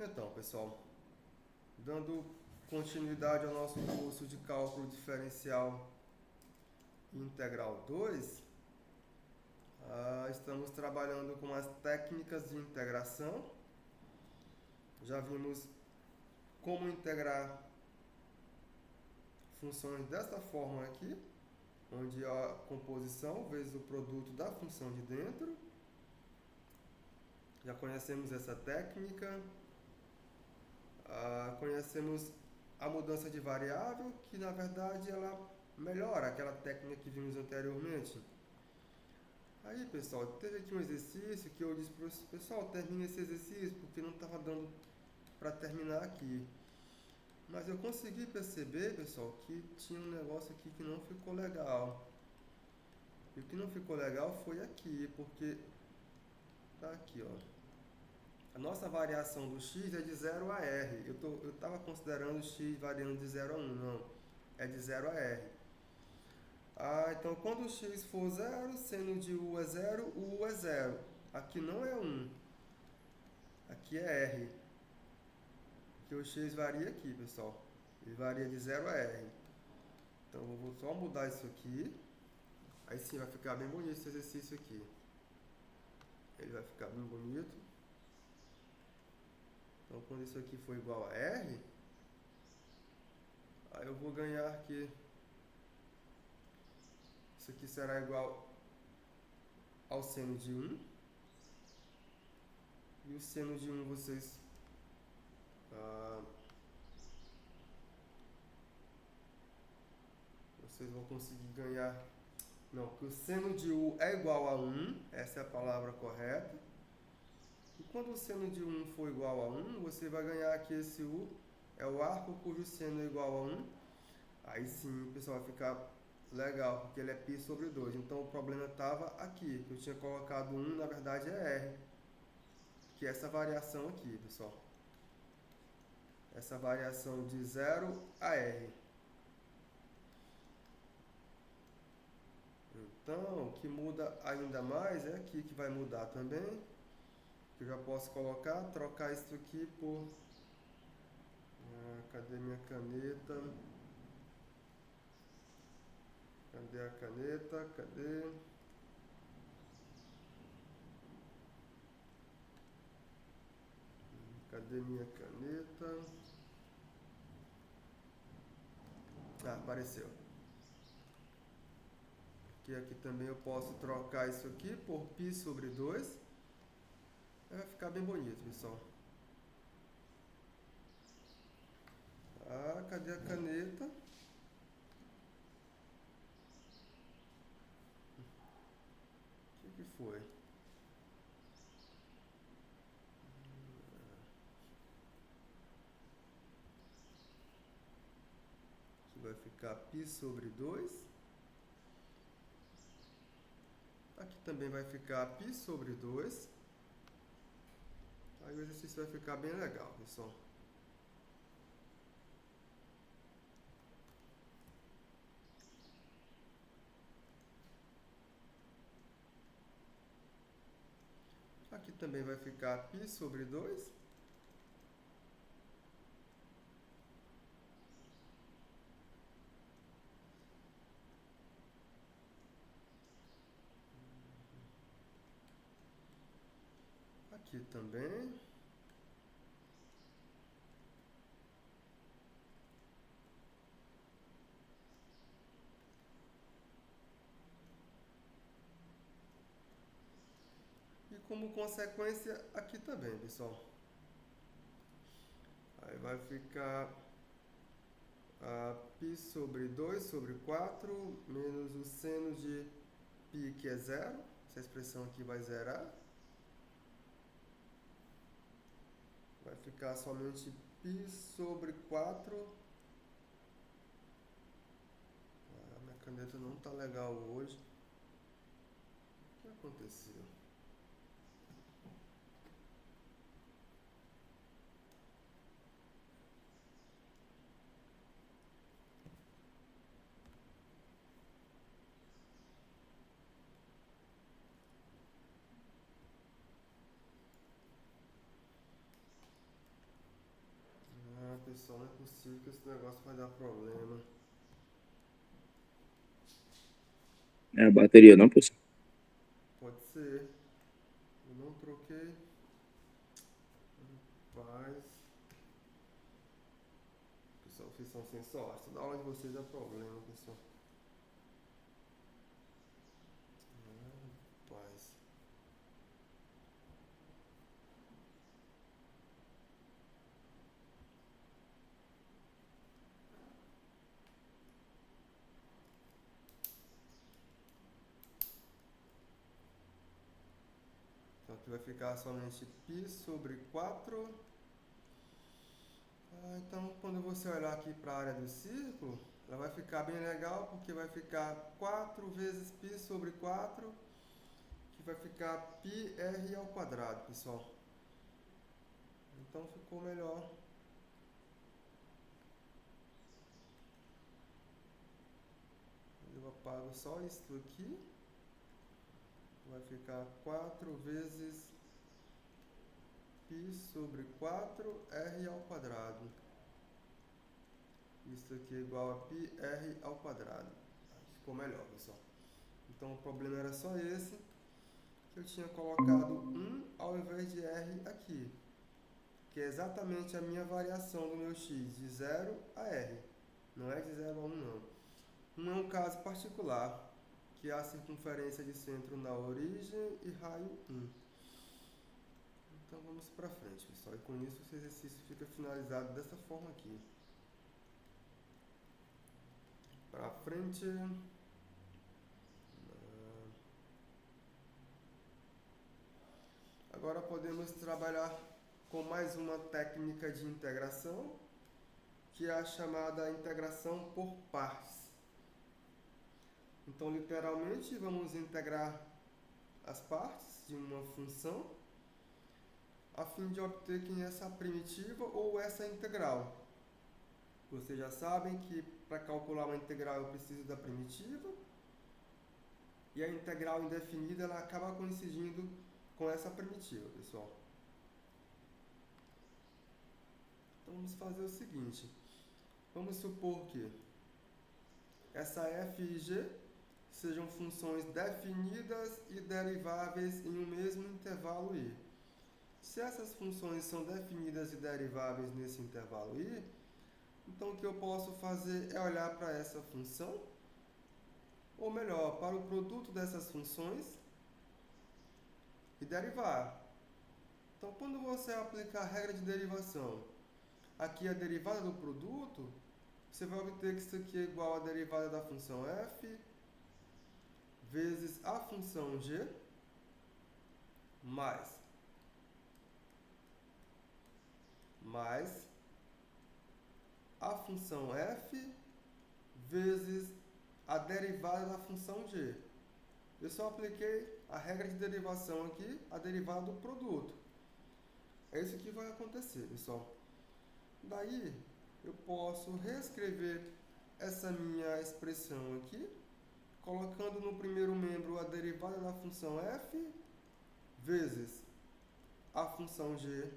Então, pessoal, dando continuidade ao nosso curso de cálculo diferencial integral 2, estamos trabalhando com as técnicas de integração. Já vimos como integrar funções desta forma aqui, onde a composição vezes o produto da função de dentro. Já conhecemos essa técnica. Conhecemos a mudança de variável, que na verdade ela melhora aquela técnica que vimos anteriormente. Aí, pessoal, teve aqui um exercício que eu disse para o pessoal, termine esse exercício, porque não estava dando para terminar aqui. Mas eu consegui perceber, pessoal, que tinha um negócio aqui que não ficou legal. E o que não ficou legal foi aqui, porque tá aqui, ó. A nossa variação do x é de 0 a r. Eu estava considerando o x variando de 0 a 1, não. É de 0 a r. Então quando o x for 0, seno de u é 0, o u é 0. Aqui não é 1. Aqui é r. Que o x varia aqui, pessoal. Ele varia de 0 a r. Então eu vou só mudar isso aqui. Aí sim vai ficar bem bonito esse exercício aqui. Ele vai ficar bem bonito. Então quando isso aqui for igual a r, aí eu vou ganhar aqui. Isso aqui será igual ao seno de 1. E o seno de 1 vocês vão conseguir ganhar. Não, que o seno de u é igual a 1, essa é a palavra correta. E quando o seno de 1 for igual a 1, você vai ganhar que esse u é o arco cujo seno é igual a 1. Aí sim, pessoal, vai ficar legal, porque ele é π sobre 2. Então o problema estava aqui, que eu tinha colocado 1, na verdade é r. Que é essa variação aqui, pessoal. Essa variação de 0 a r. Então, o que muda ainda mais é aqui que vai mudar também. Que eu já posso trocar isso aqui por... cadê minha caneta? Cadê a caneta? Cadê? Cadê minha caneta? Apareceu. Que aqui também eu posso trocar isso aqui por π sobre 2. Vai ficar bem bonito, pessoal. Cadê a caneta? O que foi? Aqui vai ficar π sobre 2. Aqui também vai ficar π sobre 2. Aí o exercício vai ficar bem legal, pessoal. Aqui também vai ficar π sobre 2. Aqui também. E como consequência, aqui também, pessoal. Aí vai ficar π sobre 2 sobre 4 menos o seno de π, que é 0. Essa expressão aqui vai zerar. Vai ficar somente π sobre 4. Minha caneta não está legal hoje. O que aconteceu? pessoal, não é possível que esse negócio vai dar problema. É a bateria, não, professor? Pode ser. Eu não troquei. Mas. Pessoal, vocês são sem sorte. Toda aula de vocês é problema, pessoal. Rapaz. Então aqui vai ficar somente π sobre 4. Então quando você olhar aqui para a área do círculo, ela vai ficar bem legal porque vai ficar 4 vezes π sobre 4, que vai ficar πr ao quadrado, pessoal. Então ficou melhor. Eu apago só isso aqui. Vai ficar 4 vezes π sobre 4r ao quadrado. Isso aqui é igual a πr ao quadrado. Ficou melhor, pessoal. Então o problema era só esse, que eu tinha colocado 1 ao invés de r aqui, que é exatamente a minha variação do meu x, de 0 a r. Não é de 0 a 1, não. 1 é um caso particular, que é a circunferência de centro na origem e raio 1. Então vamos para frente, pessoal. E com isso esse exercício fica finalizado dessa forma aqui. Para frente. Agora podemos trabalhar com mais uma técnica de integração, que é a chamada integração por partes. Então, literalmente, vamos integrar as partes de uma função a fim de obter quem é essa primitiva ou essa integral. Vocês já sabem que para calcular uma integral eu preciso da primitiva, e a integral indefinida ela acaba coincidindo com essa primitiva, pessoal. Então vamos fazer o seguinte. Vamos supor que essa f e g sejam funções definidas e deriváveis em um mesmo intervalo i. Se essas funções são definidas e deriváveis nesse intervalo i, então o que eu posso fazer é olhar para essa função, ou melhor, para o produto dessas funções e derivar. Então, quando você aplicar a regra de derivação, aqui a derivada do produto, você vai obter que isso aqui é igual à derivada da função f vezes a função g mais a função f vezes a derivada da função g. Eu só apliquei a regra de derivação aqui, a derivada do produto. É isso que vai acontecer, pessoal. Daí, eu posso reescrever essa minha expressão aqui, colocando no primeiro membro a derivada da função f vezes a função g.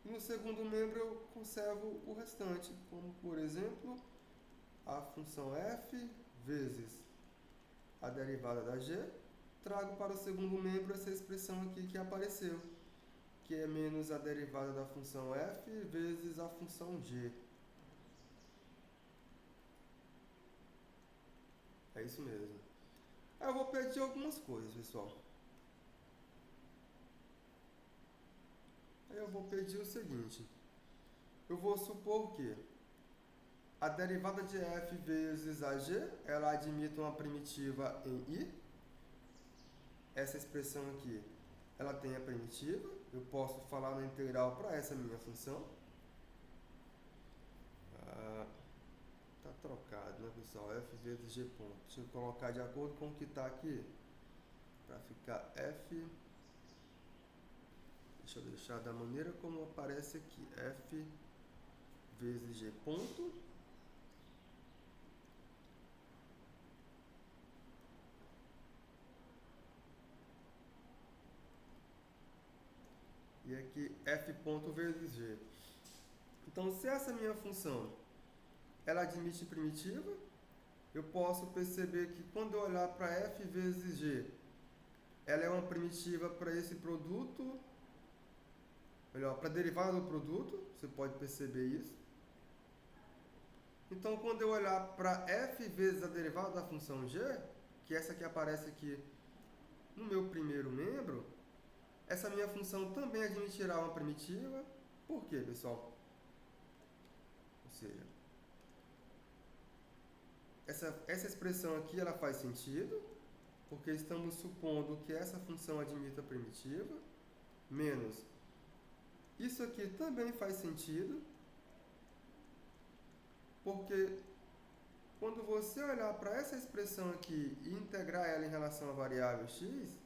E no segundo membro eu conservo o restante, como por exemplo, a função f vezes a derivada da g. Trago para o segundo membro essa expressão aqui que apareceu, que é menos a derivada da função f vezes a função g. É isso mesmo. Aí eu vou pedir algumas coisas, pessoal. Aí eu vou pedir o seguinte. Eu vou supor que a derivada de f vezes a g, ela admite uma primitiva em i. Essa expressão aqui, ela tem a primitiva. Eu posso falar na integral para essa minha função. Tá trocado, né, pessoal? F vezes g ponto. Deixa eu colocar de acordo com o que está aqui. Para ficar f... Deixa eu deixar da maneira como aparece aqui. F vezes g ponto. E aqui f ponto vezes g. Então, se essa minha função ela admite primitiva, eu posso perceber que quando eu olhar para f vezes g, ela é uma primitiva para esse produto, melhor, para a derivada do produto, você pode perceber isso. Então, quando eu olhar para f vezes a derivada da função g, que essa que aparece aqui no meu primeiro membro, essa minha função também admitirá uma primitiva. Por quê, pessoal? Ou seja, essa expressão aqui ela faz sentido, porque estamos supondo que essa função admita primitiva, menos isso aqui também faz sentido, porque quando você olhar para essa expressão aqui e integrar ela em relação à variável x,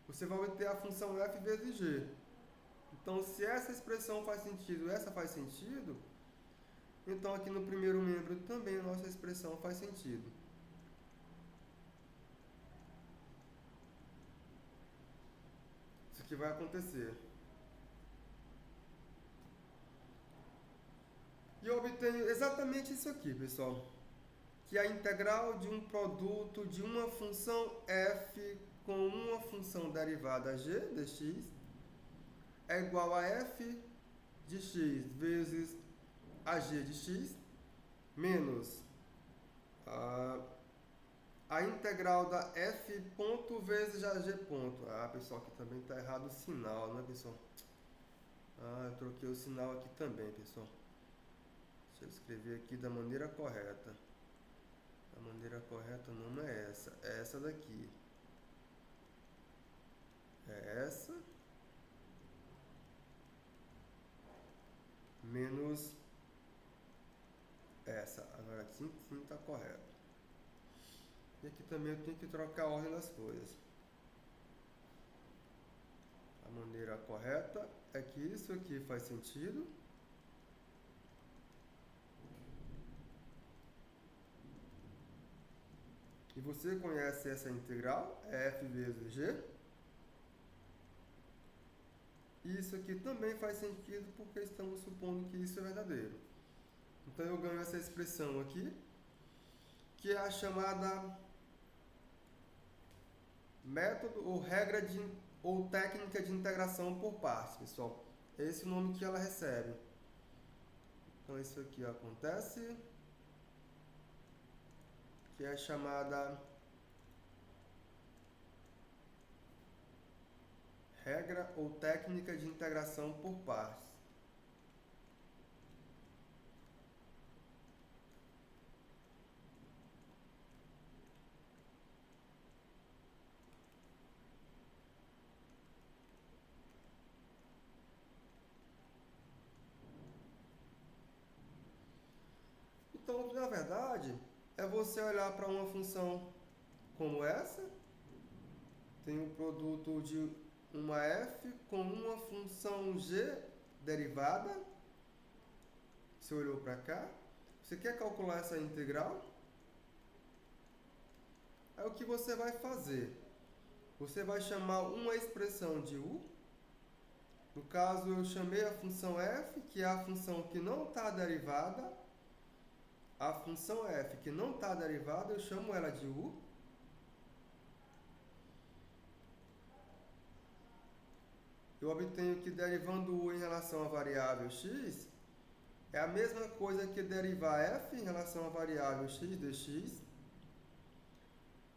você vai obter a função f vezes g. Então, se essa expressão faz sentido e essa faz sentido, então aqui no primeiro membro também a nossa expressão faz sentido. Isso que vai acontecer. E eu obtenho exatamente isso aqui, pessoal. Que a integral de um produto de uma função f com uma função derivada g dx é igual a f de x vezes a g de x menos a integral da f ponto vezes a g ponto. Ah, pessoal, aqui também está errado o sinal, né, pessoal? Ah, eu troquei o sinal aqui também, pessoal. Deixa eu escrever aqui da maneira correta. A maneira correta não é essa daqui. É essa menos essa. Agora aqui sim está correto. E aqui também eu tenho que trocar a ordem das coisas. A maneira correta é que isso aqui faz sentido. E você conhece essa integral, é f vezes g. E isso aqui também faz sentido porque estamos supondo que isso é verdadeiro. Então eu ganho essa expressão aqui, que é a chamada método ou regra ou técnica de integração por partes, pessoal. É esse o nome que ela recebe. Então isso aqui acontece, que é chamada regra ou técnica de integração por partes. Então, na verdade, é você olhar para uma função como essa, tem um produto de uma f com uma função g derivada. Você olhou para cá, você quer calcular essa integral? Aí o que você vai fazer? Você vai chamar uma expressão de u. No caso, eu chamei a função f, que é a função que não está derivada. A função f que não está derivada, eu chamo ela de u. Eu obtenho que derivando u em relação à variável x, é a mesma coisa que derivar f em relação à variável x dx.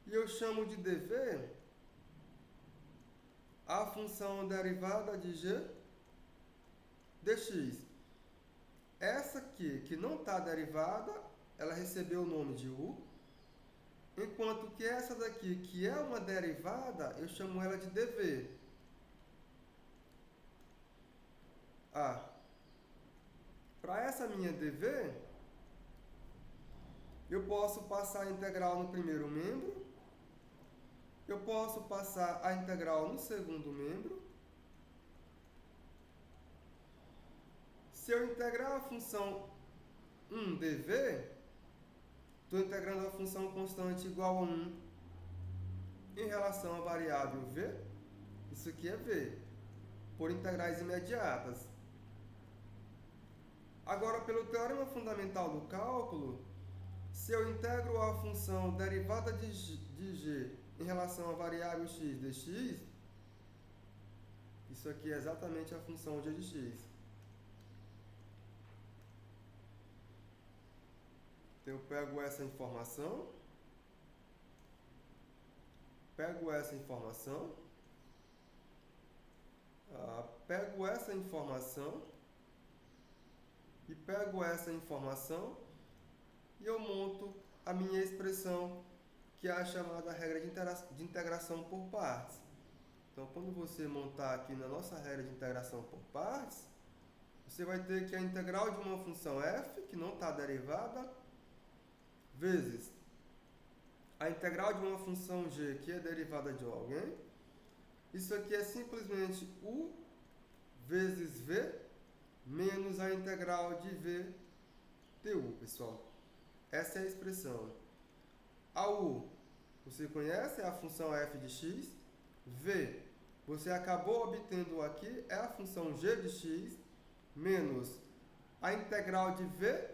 E eu chamo de dv a função derivada de g dx. Essa aqui, que não está derivada, ela recebeu o nome de u. Enquanto que essa daqui, que é uma derivada, eu chamo ela de dv. Para essa minha dv, eu posso passar a integral no primeiro membro, eu posso passar a integral no segundo membro. Se eu integrar a função 1dv, estou integrando a função constante igual a 1 em relação à variável v. Isso aqui é v, por integrais imediatas. Agora, pelo teorema fundamental do cálculo, se eu integro a função derivada de g em relação à variável x dx, isso aqui é exatamente a função g de x. Então, eu pego essa informação, pego essa informação e pego essa informação e eu monto a minha expressão, que é a chamada regra de integração por partes. Então, quando você montar aqui na nossa regra de integração por partes, você vai ter que a integral de uma função f, que não está derivada, vezes a integral de uma função g, que é derivada de alguém. Isso aqui é simplesmente u vezes v menos a integral de v du, pessoal. Essa é a expressão. A u, você conhece, é a função f de x. V, você acabou obtendo aqui, é a função g de x, menos a integral de v,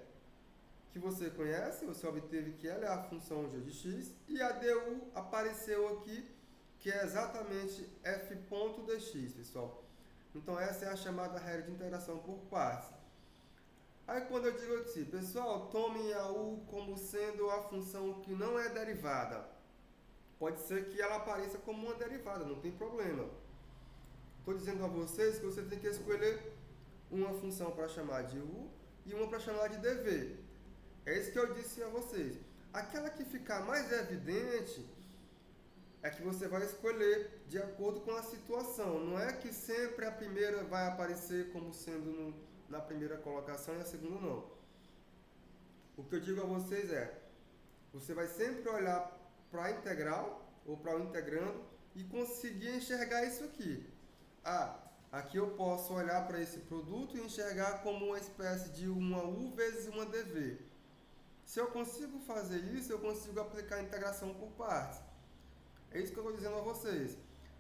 que você conhece, você obteve que ela é a função g de x, e a du apareceu aqui, que é exatamente f ponto dx, pessoal. Então, essa é a chamada regra de integração por partes. Aí, quando eu digo aqui, pessoal, tomem a u como sendo a função que não é derivada. Pode ser que ela apareça como uma derivada, não tem problema. Estou dizendo a vocês que você tem que escolher uma função para chamar de u e uma para chamar de dv. É isso que eu disse a vocês. Aquela que ficar mais evidente é que você vai escolher de acordo com a situação. Não é que sempre a primeira vai aparecer como sendo na primeira colocação e a segunda não. O que eu digo a vocês é, você vai sempre olhar para a integral ou para o integrando e conseguir enxergar isso aqui. Aqui eu posso olhar para esse produto e enxergar como uma espécie de uma u vezes uma dv. Se eu consigo fazer isso, eu consigo aplicar a integração por partes. É isso que eu estou dizendo a vocês.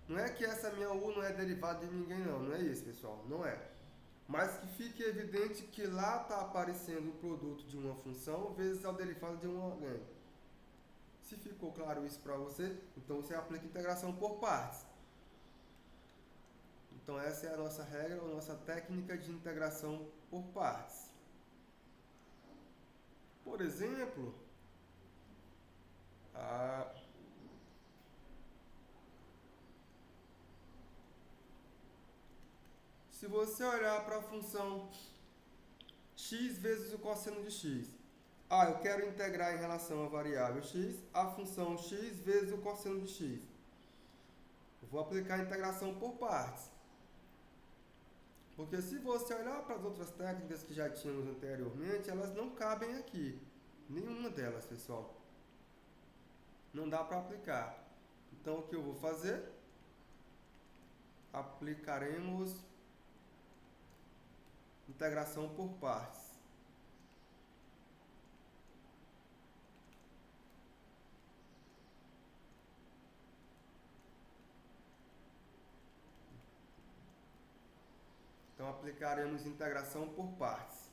Não é que essa minha u não é derivada de ninguém, não é isso, pessoal, não é. Mas que fique evidente que lá está aparecendo o produto de uma função vezes o derivado de um alguém. Se ficou claro isso para você, então você aplica integração por partes. Então essa é a nossa regra, a nossa técnica de integração por partes. Por exemplo, se você olhar para a função x vezes o cosseno de x, eu quero integrar em relação à variável x a função x vezes o cosseno de x. Eu vou aplicar a integração por partes. Porque se você olhar para as outras técnicas que já tínhamos anteriormente, elas não cabem aqui. Nenhuma delas, pessoal. Não dá para aplicar. Então, o que eu vou fazer? Aplicaremos integração por partes. Então, aplicaremos integração por partes.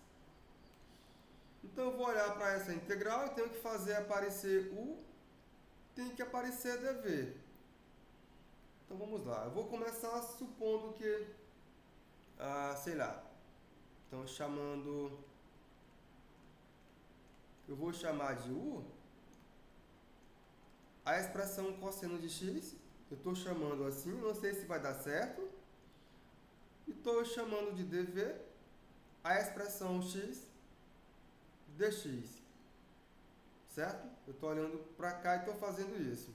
Então, eu vou olhar para essa integral e tenho que fazer aparecer u, tem que aparecer dv. Então, vamos lá. Eu vou começar supondo que, sei lá, então eu vou chamar de u a expressão cosseno de x, eu estou chamando assim, não sei se vai dar certo, e estou chamando de dv a expressão x dx, certo? Eu estou olhando para cá e estou fazendo isso.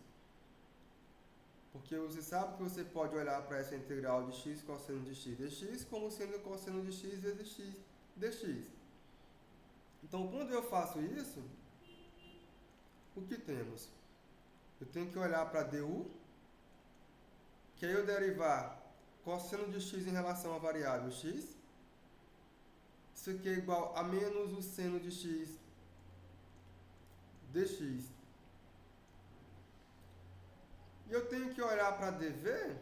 Porque você sabe que você pode olhar para essa integral de x cosseno de x dx como sendo cosseno de x vezes x dx. Então, quando eu faço isso, o que temos? Eu tenho que olhar para du, que aí eu derivar cosseno de x em relação à variável x. Isso aqui é igual a menos o seno de x dx. E eu tenho que olhar para dv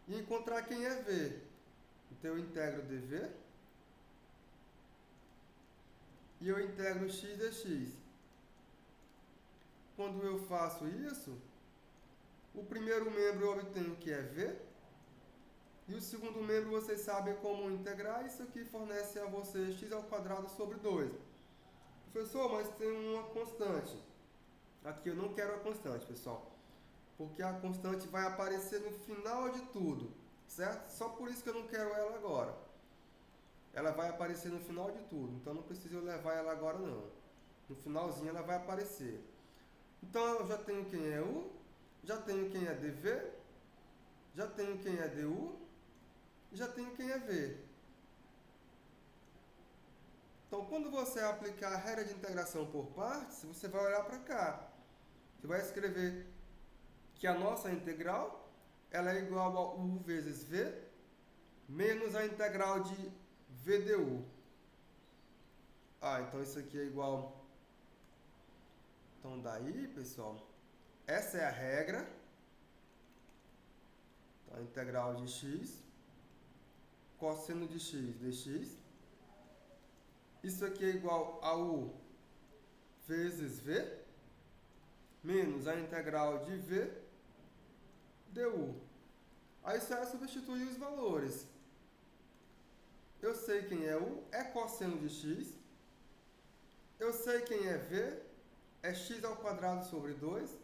e encontrar quem é v. Então, eu integro dv e eu integro x dx. Quando eu faço isso, o primeiro membro eu obtenho que é v, e o segundo membro vocês sabem como integrar. Isso aqui fornece a você x ao quadrado sobre 2. Professor, mas tem uma constante. Aqui eu não quero a constante, pessoal, porque a constante vai aparecer no final de tudo, certo? Só por isso que eu não quero ela agora. Ela vai aparecer no final de tudo, então não preciso eu levar ela agora não. No finalzinho ela vai aparecer. Então eu já tenho quem é u, já tenho quem é dv, já tenho quem é du, e já tenho quem é v. Então quando você aplicar a regra de integração por partes, você vai olhar para cá. Você vai escrever que a nossa integral ela é igual a u vezes v menos a integral de v du. Então isso aqui é igual. Então daí, pessoal, essa é a regra. Então, a integral de x, cosseno de x dx. Isso aqui é igual a u vezes v menos a integral de v du. Aí só é substituir os valores. Eu sei quem é u, é cosseno de x. Eu sei quem é v, é x ao quadrado sobre 2.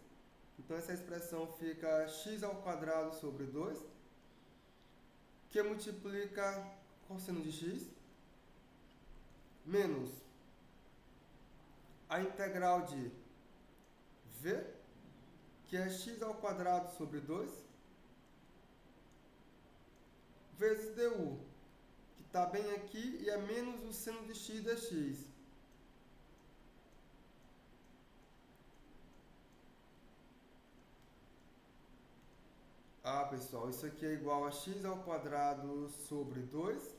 Então essa expressão fica x ao quadrado sobre 2, que multiplica cosseno de x, menos a integral de v, que é x ao quadrado sobre 2, vezes du, que está bem aqui, e é menos o seno de x dx. Pessoal, isso aqui é igual a x ao quadrado sobre 2,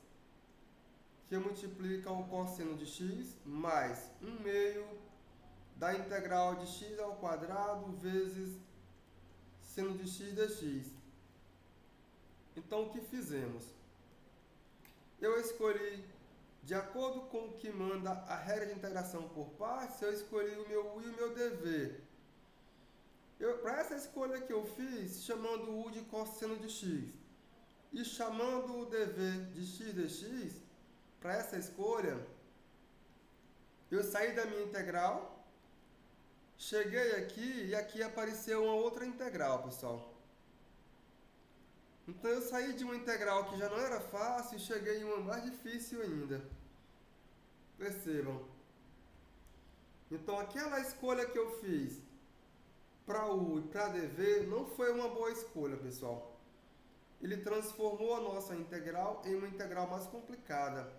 que multiplica o cosseno de x mais 1 meio da integral de x ao quadrado vezes seno de x dx. Então, o que fizemos? Eu escolhi, de acordo com o que manda a regra de integração por partes, eu escolhi o meu u e o meu dv. Para essa escolha que eu fiz, chamando o u de cosseno de x e chamando o dv de x dx, para essa escolha, eu saí da minha integral, cheguei aqui e aqui apareceu uma outra integral, pessoal. Então eu saí de uma integral que já não era fácil e cheguei em uma mais difícil ainda. Percebam. Então aquela escolha que eu fiz para u e para dv não foi uma boa escolha, pessoal. Ele transformou a nossa integral em uma integral mais complicada.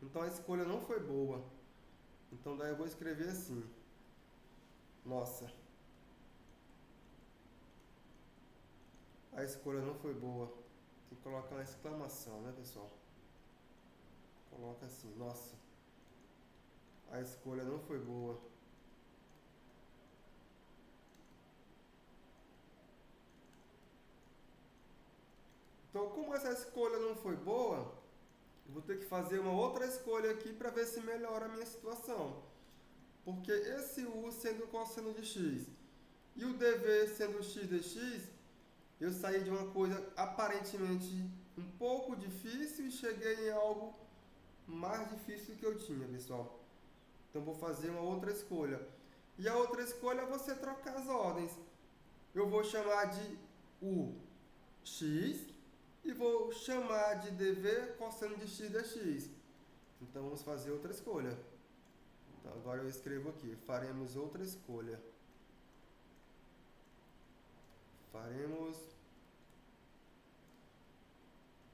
Então a escolha não foi boa. Então daí eu vou escrever assim. Nossa. A escolha não foi boa. Tem que colocar uma exclamação, né, pessoal? Coloca assim. Nossa. A escolha não foi boa. Então, como essa escolha não foi boa, eu vou ter que fazer uma outra escolha aqui para ver se melhora a minha situação. Porque esse u sendo cosseno de x e o dv sendo x dx, eu saí de uma coisa aparentemente um pouco difícil e cheguei em algo mais difícil que eu tinha, pessoal. Então, vou fazer uma outra escolha. E a outra escolha é você trocar as ordens. Eu vou chamar de u x e vou chamar de dv cosseno de x dx. Então, vamos fazer outra escolha. Então, agora eu escrevo aqui. Faremos outra escolha. Faremos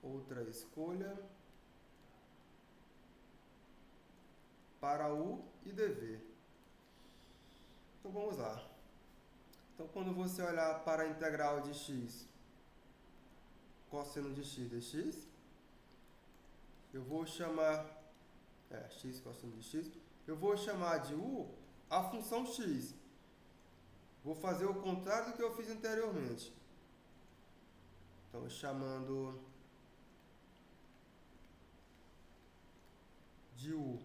outra escolha para u e dv. Então, vamos lá. Então, quando você olhar para a integral de x, cosseno de x dx, eu vou chamar x cosseno de x, eu vou chamar de u a função x. Vou fazer o contrário do que eu fiz anteriormente. Então, chamando de u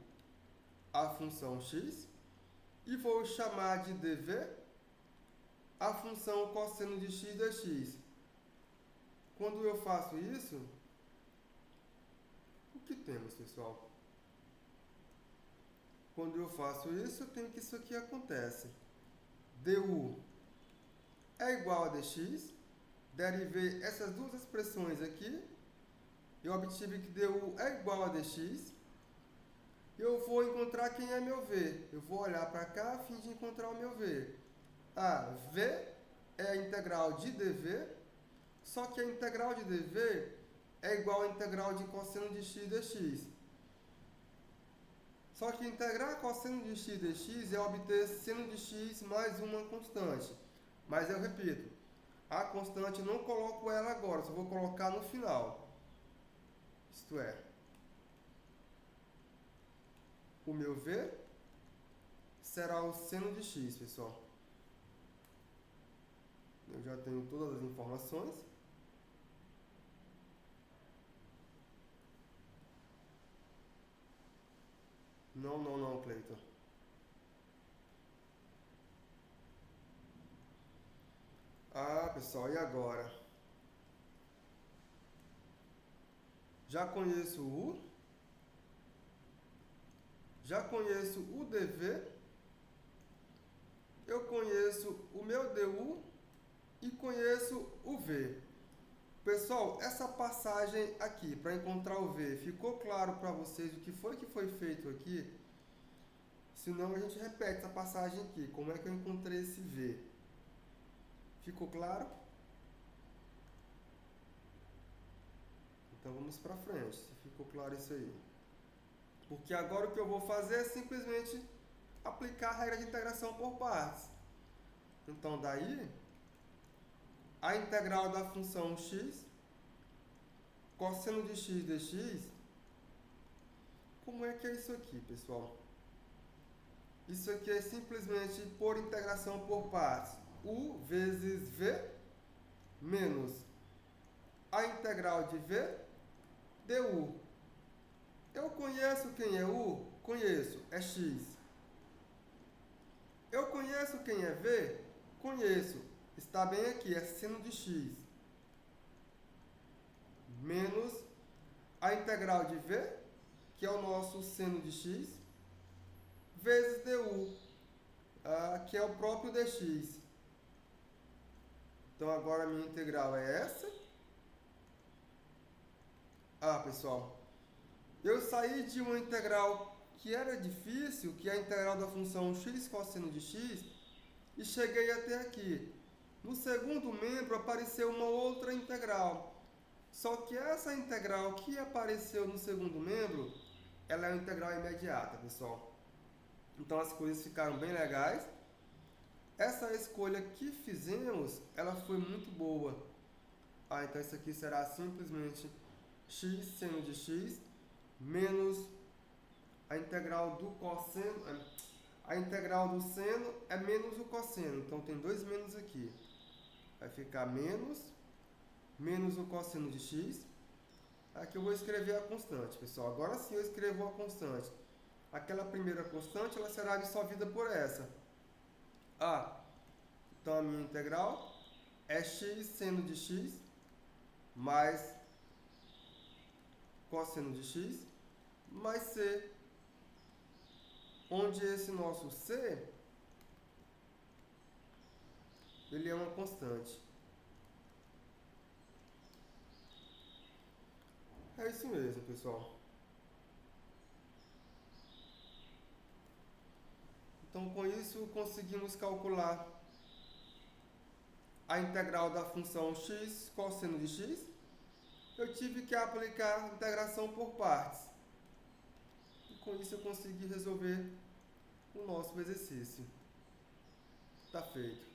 a função x e vou chamar de dv a função cosseno de x dx. Quando eu faço isso, o que temos, pessoal? Quando eu faço isso, eu tenho que isso aqui acontece. du é igual a dx, derivei essas duas expressões aqui, eu obtive que du é igual a dx, eu vou encontrar quem é meu v. Eu vou olhar para cá a fim de encontrar o meu v. V é a integral de dv, só que a integral de dv é igual à integral de cosseno de x dx. Só que integrar cosseno de x dx é obter seno de x mais uma constante. Mas eu repito, a constante eu não coloco ela agora, só vou colocar no final. Isto é, o meu v será o seno de x, pessoal. Eu já tenho todas as informações. Não, Cleiton. Pessoal, e agora? Já conheço o U. Já conheço o dv. Eu conheço o meu du e conheço o v. Pessoal, essa passagem aqui, para encontrar o v, ficou claro para vocês o que foi feito aqui? Se não, a gente repete essa passagem aqui. Como é que eu encontrei esse v? Ficou claro? Então vamos para frente, se ficou claro isso aí. Porque agora o que eu vou fazer é simplesmente aplicar a regra de integração por partes. Então daí, a integral da função x, cosseno de x dx, como é que é isso aqui, pessoal? Isso aqui é simplesmente por integração por partes. U vezes v menos a integral de v du. Eu conheço quem é u? Conheço, é x. Eu conheço quem é v? Conheço, está bem aqui, é seno de x. Menos a integral de v, que é o nosso seno de x, vezes du, que é o próprio dx. Então agora a minha integral é essa. Pessoal, eu saí de uma integral que era difícil, que é a integral da função x cosseno de x, e cheguei até aqui. No segundo membro apareceu uma outra integral. Só que essa integral que apareceu no segundo membro, ela é uma integral imediata, pessoal. Então as coisas ficaram bem legais. Essa escolha que fizemos, ela foi muito boa. Então isso aqui será simplesmente x seno de x menos a integral do cosseno. A integral do seno é menos o cosseno, então tem dois menos aqui. Vai ficar menos o cosseno de x. Aqui eu vou escrever a constante, pessoal. Agora sim eu escrevo a constante. Aquela primeira constante, ela será dissolvida por essa. Então a minha integral é x seno de x mais cosseno de x mais c, onde esse nosso c, ele é uma constante. É isso mesmo, pessoal. Então, com isso, conseguimos calcular a integral da função x cosseno de x. Eu tive que aplicar a integração por partes. E com isso eu consegui resolver o nosso exercício. Está feito.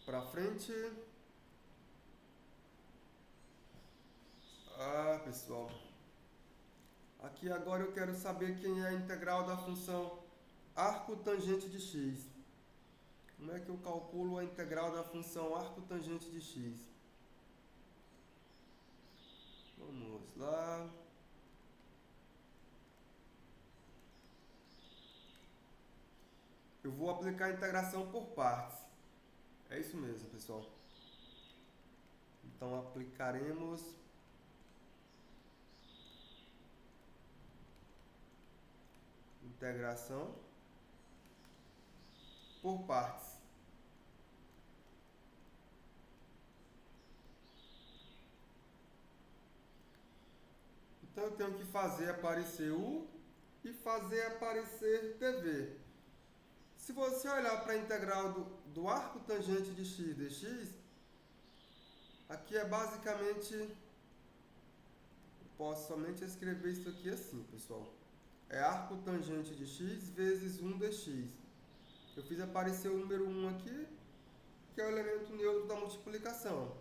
Para frente. Pessoal. Aqui agora eu quero saber quem é a integral da função arco tangente de x. Como é que eu calculo a integral da função arco tangente de x? Vamos lá. eu vou aplicar a integração por partes. É isso mesmo, pessoal. Então, aplicaremos integração por partes. Então, eu tenho que fazer aparecer U e fazer aparecer dv. Se você olhar para a integral do arco tangente de x dx, aqui é basicamente, eu posso somente escrever isso aqui assim, pessoal. É arco tangente de x vezes 1 dx. Eu fiz aparecer o número 1 aqui, que é o elemento neutro da multiplicação.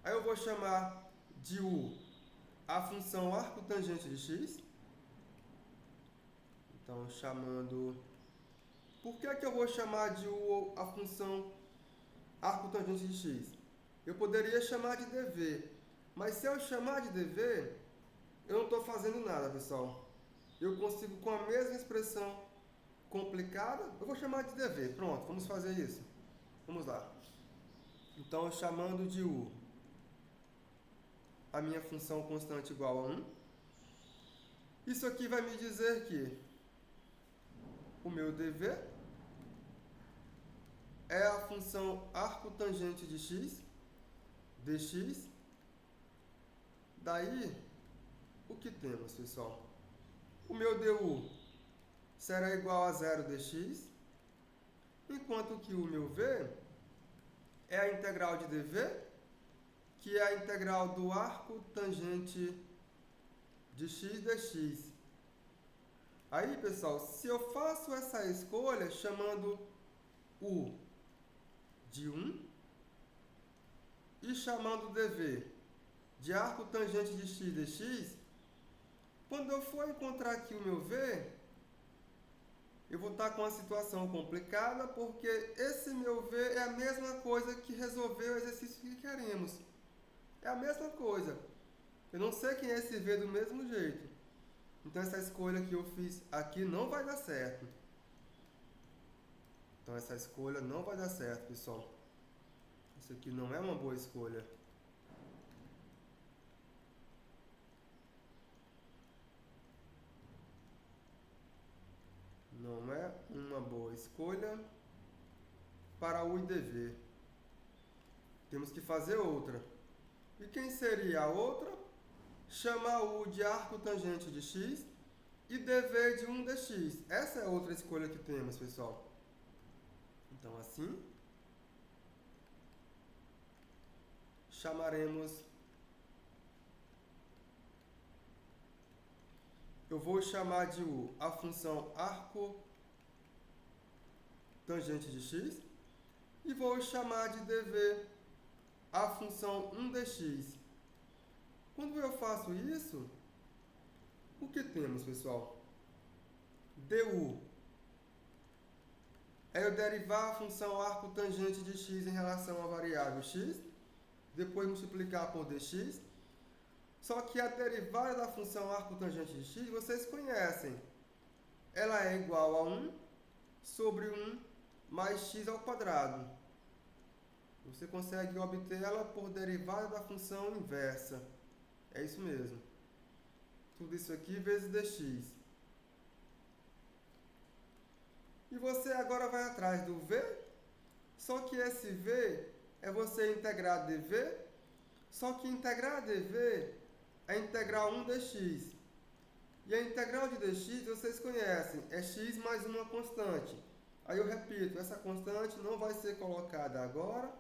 Aí eu vou chamar de u a função arco tangente de x. Então, chamando... Por que eu vou chamar de u a função arco tangente de x? Eu poderia chamar de dv, mas se eu chamar de dv, eu não estou fazendo nada, pessoal. Eu consigo, com a mesma expressão complicada, eu vou chamar de dv. Pronto, vamos fazer isso. Vamos lá. Então, chamando de u a minha função constante igual a 1, isso aqui vai me dizer que o meu dv é a função arco tangente de x, dx. Daí, o que temos, pessoal? O meu du será igual a 0 dx, enquanto que o meu v é a integral de dv, que é a integral do arco tangente de x dx. Aí, pessoal, se eu faço essa escolha chamando u de 1 e chamando dv de arco tangente de x dx, quando eu for encontrar aqui o meu v, eu vou estar com uma situação complicada, porque esse meu v é a mesma coisa que resolver o exercício que queremos. É a mesma coisa. Eu não sei quem é esse v do mesmo jeito. Então, essa escolha que eu fiz aqui não vai dar certo. Então, essa escolha não vai dar certo, pessoal. Isso aqui não é uma boa escolha. Não é uma boa escolha para u e dv. Temos que fazer outra. E quem seria a outra? Chamar u de arco tangente de x e dv de 1 dx. Essa é a outra escolha que temos, pessoal. Então, assim, chamaremos... Eu vou chamar de u a função arco tangente de x e vou chamar de dv a função 1 dx. Quando eu faço isso, o que temos, pessoal? du é eu derivar a função arco tangente de x em relação à variável x, depois multiplicar por dx. Só que a derivada da função arco tangente de x, vocês conhecem. Ela é igual a 1 sobre 1 mais x ao quadrado. Você consegue obter ela por derivada da função inversa. É isso mesmo. Tudo isso aqui vezes dx. E você agora vai atrás do v, só que esse v é você integrar dv, só que integrar dv é integral 1 dx. E a integral de dx, vocês conhecem, é x mais uma constante. Aí eu repito, essa constante não vai ser colocada agora,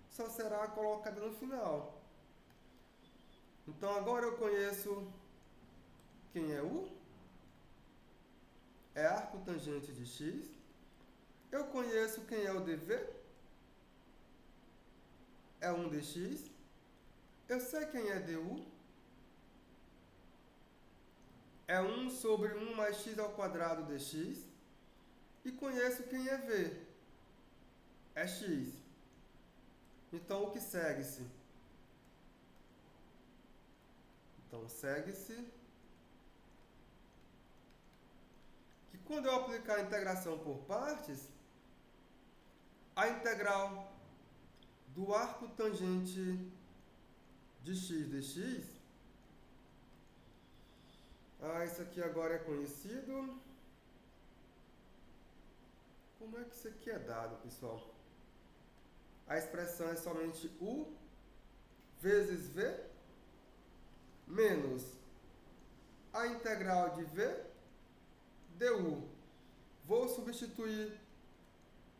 só será colocada no final. Então agora eu conheço quem é u, é arco tangente de x. Eu conheço quem é o dv, é 1 dx. Eu sei quem é du, é 1 sobre 1 mais x ao quadrado dx. E conheço quem é v, é x. Então, o que segue-se? Então, segue-se que quando eu aplicar a integração por partes, a integral do arco tangente de x dx, isso aqui agora é conhecido. Como é que isso aqui é dado, pessoal? A expressão é somente u vezes v menos a integral de v du. Vou substituir.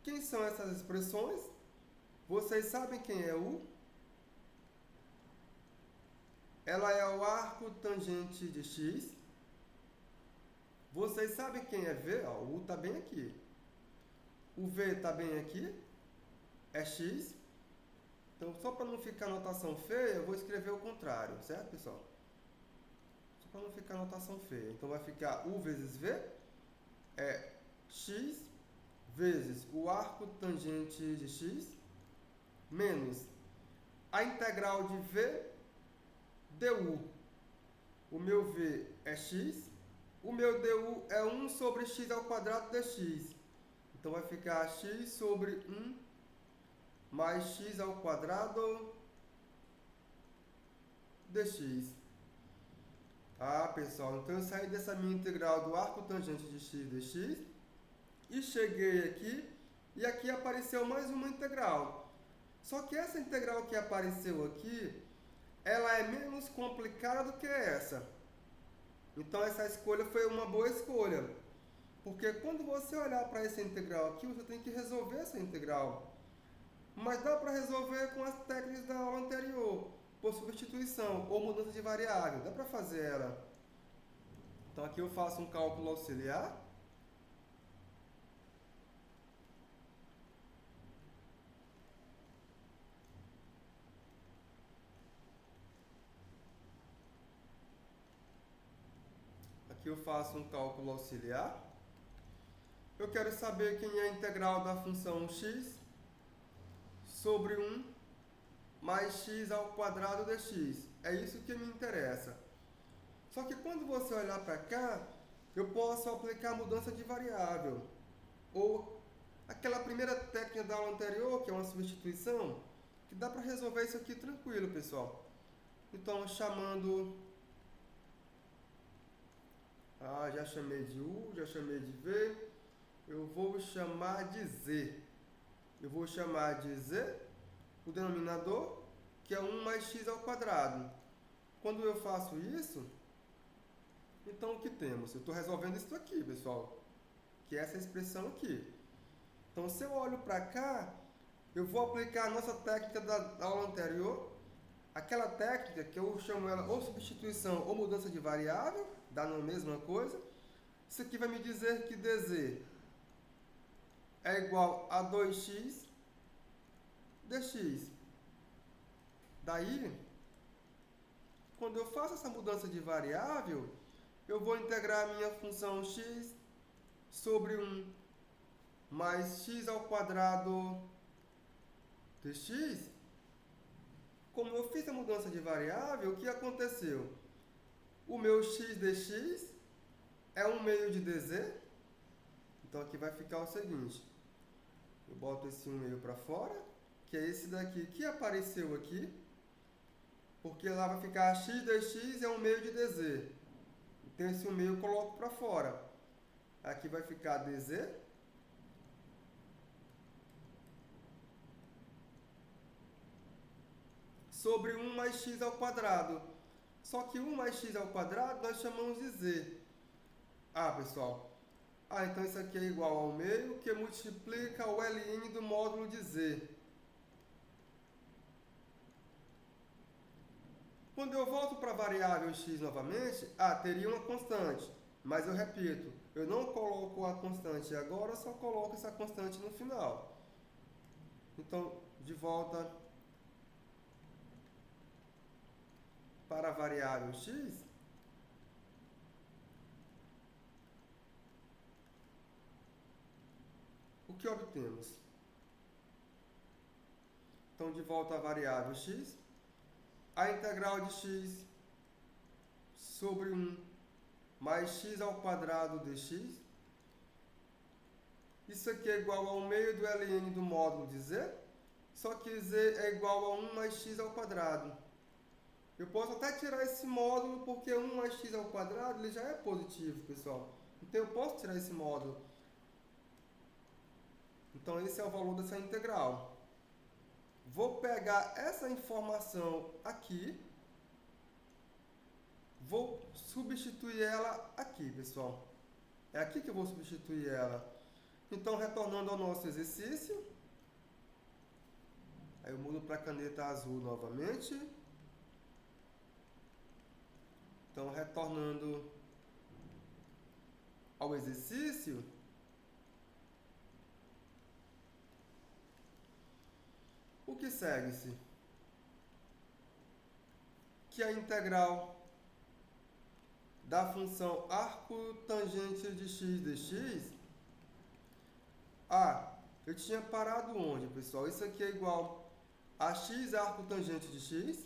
Quem são essas expressões? Vocês sabem quem é u? Ela é o arco tangente de x. Vocês sabem quem é v? O u está bem aqui. O v está bem aqui. É x. Então, só para não ficar notação feia, eu vou escrever o contrário, certo, pessoal? Só para não ficar notação feia. Então, vai ficar u vezes v é x vezes o arco tangente de x menos a integral de v du. O meu v é x, o meu du é 1 sobre x ao quadrado dx. Então, vai ficar x sobre 1 mais x ao quadrado dx. Pessoal, então eu saí dessa minha integral do arco tangente de x dx e cheguei aqui, e aqui apareceu mais uma integral. Só que essa integral que apareceu aqui, ela é menos complicada do que essa. Então essa escolha foi uma boa escolha. Porque quando você olhar para essa integral aqui, você tem que resolver essa integral. Mas dá para resolver com as técnicas da aula anterior, por substituição ou mudança de variável. Dá para fazer ela. Então aqui eu faço um cálculo auxiliar. Aqui eu faço um cálculo auxiliar. Eu quero saber quem é a integral da função x sobre 1 mais x ao quadrado dx. É isso que me interessa. Só que quando você olhar para cá, eu posso aplicar mudança de variável. Ou aquela primeira técnica da aula anterior, que é uma substituição, que dá para resolver isso aqui tranquilo, pessoal. Então, chamando... já chamei de u, já chamei de v. Eu vou chamar de z. Eu vou chamar de z, o denominador, que é 1 mais x ao quadrado. Quando eu faço isso, então o que temos? Eu estou resolvendo isso aqui, pessoal, que é essa expressão aqui. Então, se eu olho para cá, eu vou aplicar a nossa técnica da aula anterior, aquela técnica que eu chamo ela ou substituição ou mudança de variável, dando a mesma coisa. Isso aqui vai me dizer que dz é igual a 2x dx. Daí, quando eu faço essa mudança de variável, eu vou integrar a minha função x sobre 1 mais x ao quadrado dx. Como eu fiz a mudança de variável, o que aconteceu? O meu x dx é 1/2 de dz. Então, aqui vai ficar o seguinte. Eu boto esse 1/2 para fora, que é esse daqui que apareceu aqui. Porque lá vai ficar x dx é 1/2 de dz. Então, esse 1/2 eu coloco para fora. Aqui vai ficar dz. Sobre 1 mais x ao quadrado. Só que 1 mais x ao quadrado nós chamamos de z. Pessoal. Então isso aqui é igual ao meio, que multiplica o ln do módulo de z. Quando eu volto para a variável x novamente, teria uma constante. Mas eu repito, eu não coloco a constante agora, eu só coloco essa constante no final. Então, de volta para a variável x, o que obtemos? Então, de volta à variável x, a integral de x sobre 1 mais x ao quadrado dx. Isso aqui é igual ao meio do ln do módulo de z, só que z é igual a 1 mais x ao quadrado. Eu posso até tirar esse módulo, porque 1 mais x ao quadrado ele já é positivo, pessoal. Então eu posso tirar esse módulo. Então esse é o valor dessa integral. Vou pegar essa informação aqui, vou substituir ela aqui, pessoal. É aqui que eu vou substituir ela. Então, retornando ao nosso exercício, aí eu mudo para a caneta azul novamente. Então, retornando ao exercício, o que segue-se? Que a integral da função arco tangente de x dx, eu tinha parado onde, pessoal? Isso aqui é igual a x arco tangente de x,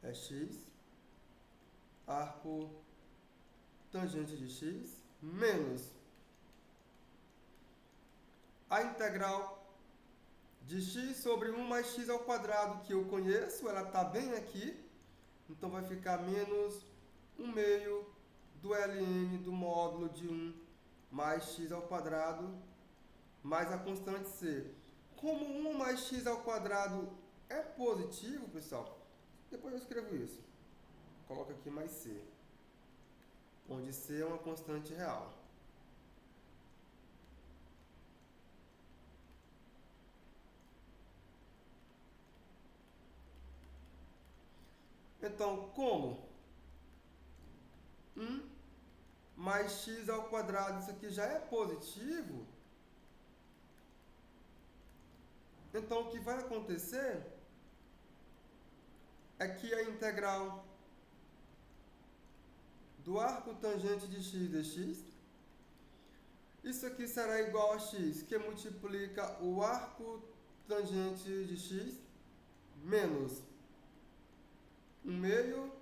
é x arco tangente de x, menos a integral de x sobre 1 mais x ao quadrado, que eu conheço, ela está bem aqui, então vai ficar menos 1 meio do ln do módulo de 1 mais x ao quadrado, mais a constante c. Como 1 mais x ao quadrado é positivo, pessoal, depois eu escrevo isso. Coloco aqui mais c, onde c é uma constante real. Então, como 1 mais x ao quadrado, isso aqui já é positivo, então o que vai acontecer é que a integral do arco tangente de x dx, isso aqui será igual a x, que multiplica o arco tangente de x menos 1 meio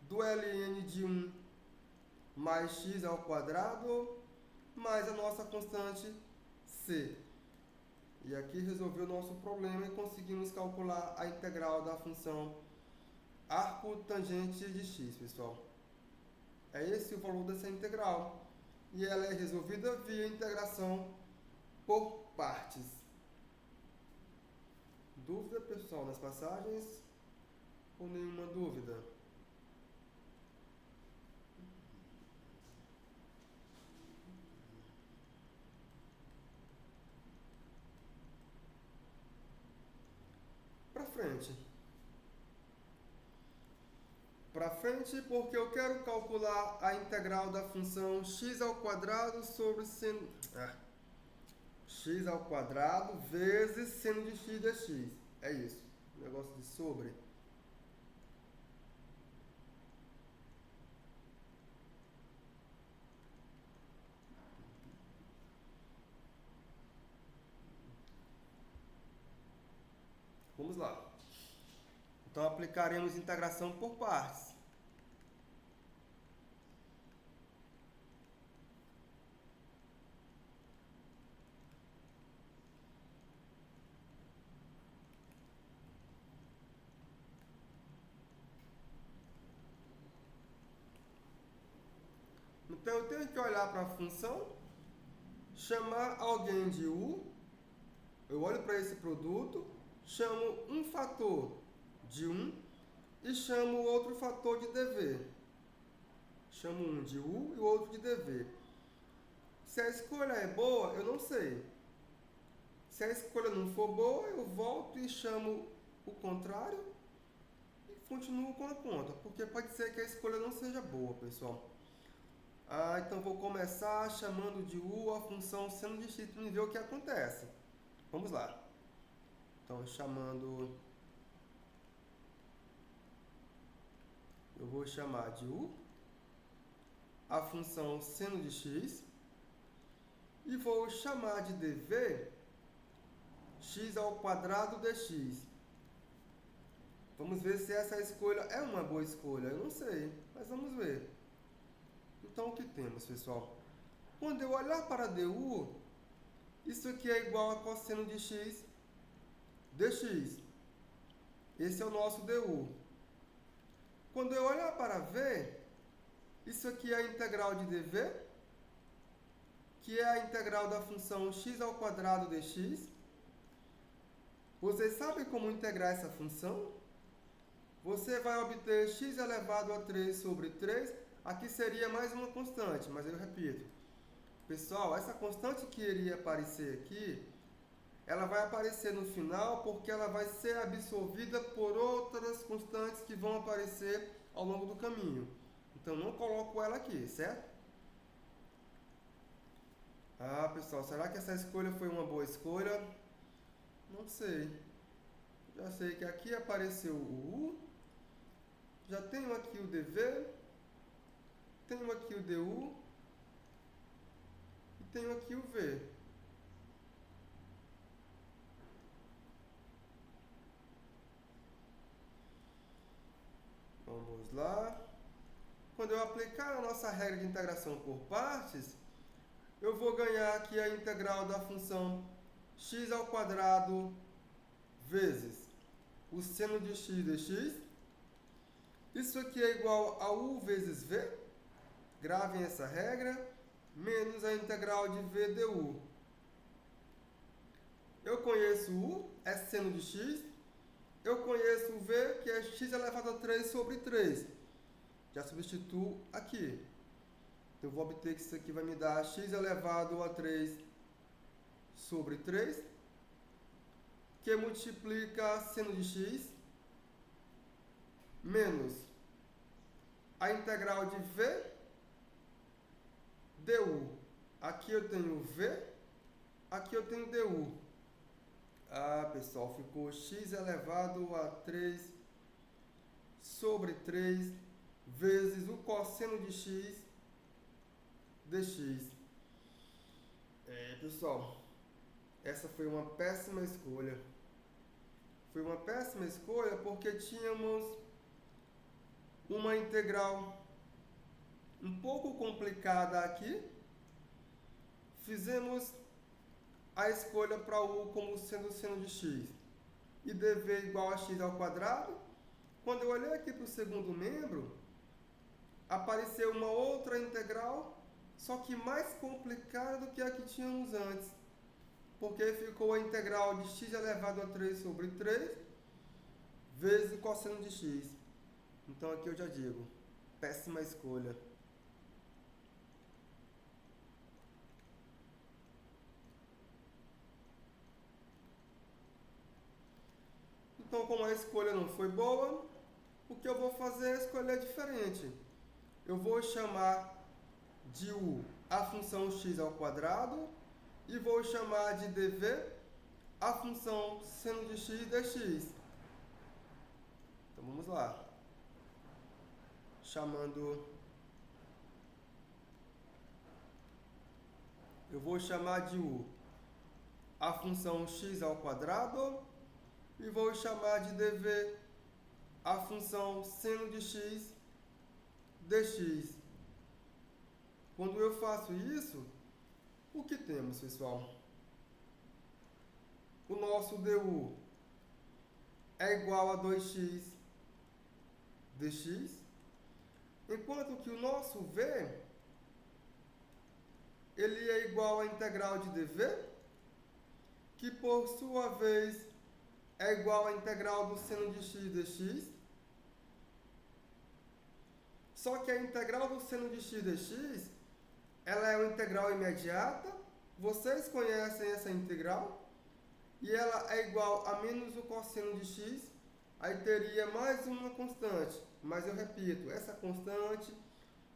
do ln de 1 mais x ao quadrado, mais a nossa constante c. E aqui resolveu o nosso problema e conseguimos calcular a integral da função arco tangente de x, pessoal. É esse o valor dessa integral. E ela é resolvida via integração por partes. Dúvida, pessoal, nas passagens? Ou nenhuma dúvida? Para frente. Para frente, porque eu quero calcular a integral da função x ao quadrado sobre x ao quadrado vezes seno de x dx. É isso. Negócio de sobre. Vamos lá. Então, aplicaremos integração por partes. Então, eu tenho que olhar para a função, chamar alguém de u, eu olho para esse produto, chamo um fator de 1 e chamo outro fator de dv. Chamo um de u e o outro de dv. Se a escolha é boa, eu não sei. Se a escolha não for boa, eu volto e chamo o contrário e continuo com a conta, porque pode ser que a escolha não seja boa, pessoal. Então vou começar chamando de u a função seno de x e ver o que acontece. Vamos lá. Então, chamando... Eu vou chamar de u a função seno de x e vou chamar de dv x ao quadrado dx. Vamos ver se essa escolha é uma boa escolha. Eu não sei, mas vamos ver. Então, o que temos, pessoal? Quando eu olhar para DU, isso aqui é igual a cosseno de x dx. Esse é o nosso DU. Quando eu olhar para V, isso aqui é a integral de dV, que é a integral da função x ao quadrado dx. Vocês sabem como integrar essa função? Você vai obter x elevado a 3 sobre 3. Aqui seria mais uma constante, mas eu repito. Pessoal, essa constante que iria aparecer aqui, ela vai aparecer no final porque ela vai ser absorvida por outras constantes que vão aparecer ao longo do caminho. Então, não coloco ela aqui, certo? Ah, pessoal, será que essa escolha foi uma boa escolha? Não sei. Já sei que aqui apareceu o U. Já tenho aqui o dV. Tenho aqui o DU. E tenho aqui o V. Vamos lá. Quando eu aplicar a nossa regra de integração por partes, eu vou ganhar aqui a integral da função x ao quadrado vezes o seno de x dx. Isso aqui é igual a u vezes v, gravem essa regra, menos a integral de v du. Eu conheço u, é seno de x. Eu conheço o v, que é x elevado a 3 sobre 3. Já substituo aqui. Eu vou obter que isso aqui vai me dar x elevado a 3 sobre 3, que multiplica seno de x, menos a integral de v du. Aqui eu tenho v, aqui eu tenho du. Ah, pessoal, ficou x elevado a 3 sobre 3 vezes o cosseno de x dx. Pessoal, essa foi uma péssima escolha. Foi uma péssima escolha porque tínhamos uma integral um pouco complicada aqui. Fizemos a escolha para u como sendo seno de x e dv igual a x ao quadrado. Quando eu olhei aqui para o segundo membro, apareceu uma outra integral, só que mais complicada do que a que tínhamos antes, porque ficou a integral de x elevado a 3 sobre 3 vezes o cosseno de x. Então aqui eu já digo, péssima escolha. Então, como a escolha não foi boa, o que eu vou fazer é escolher diferente. Eu vou chamar de u a função x ao quadrado e vou chamar de dv a função seno de x dx. Então, vamos lá. Eu vou chamar de u a função x ao quadrado e vou chamar de dv a função seno de x dx. Quando eu faço isso, o que temos, pessoal? O nosso du é igual a 2x dx, enquanto que o nosso v ele é igual à integral de dv, que por sua vez é igual à integral do seno de x dx. Só que a integral do seno de x dx, ela é uma integral imediata. Vocês conhecem essa integral? E ela é igual a menos o cosseno de x. Aí teria mais uma constante. Mas eu repito, essa constante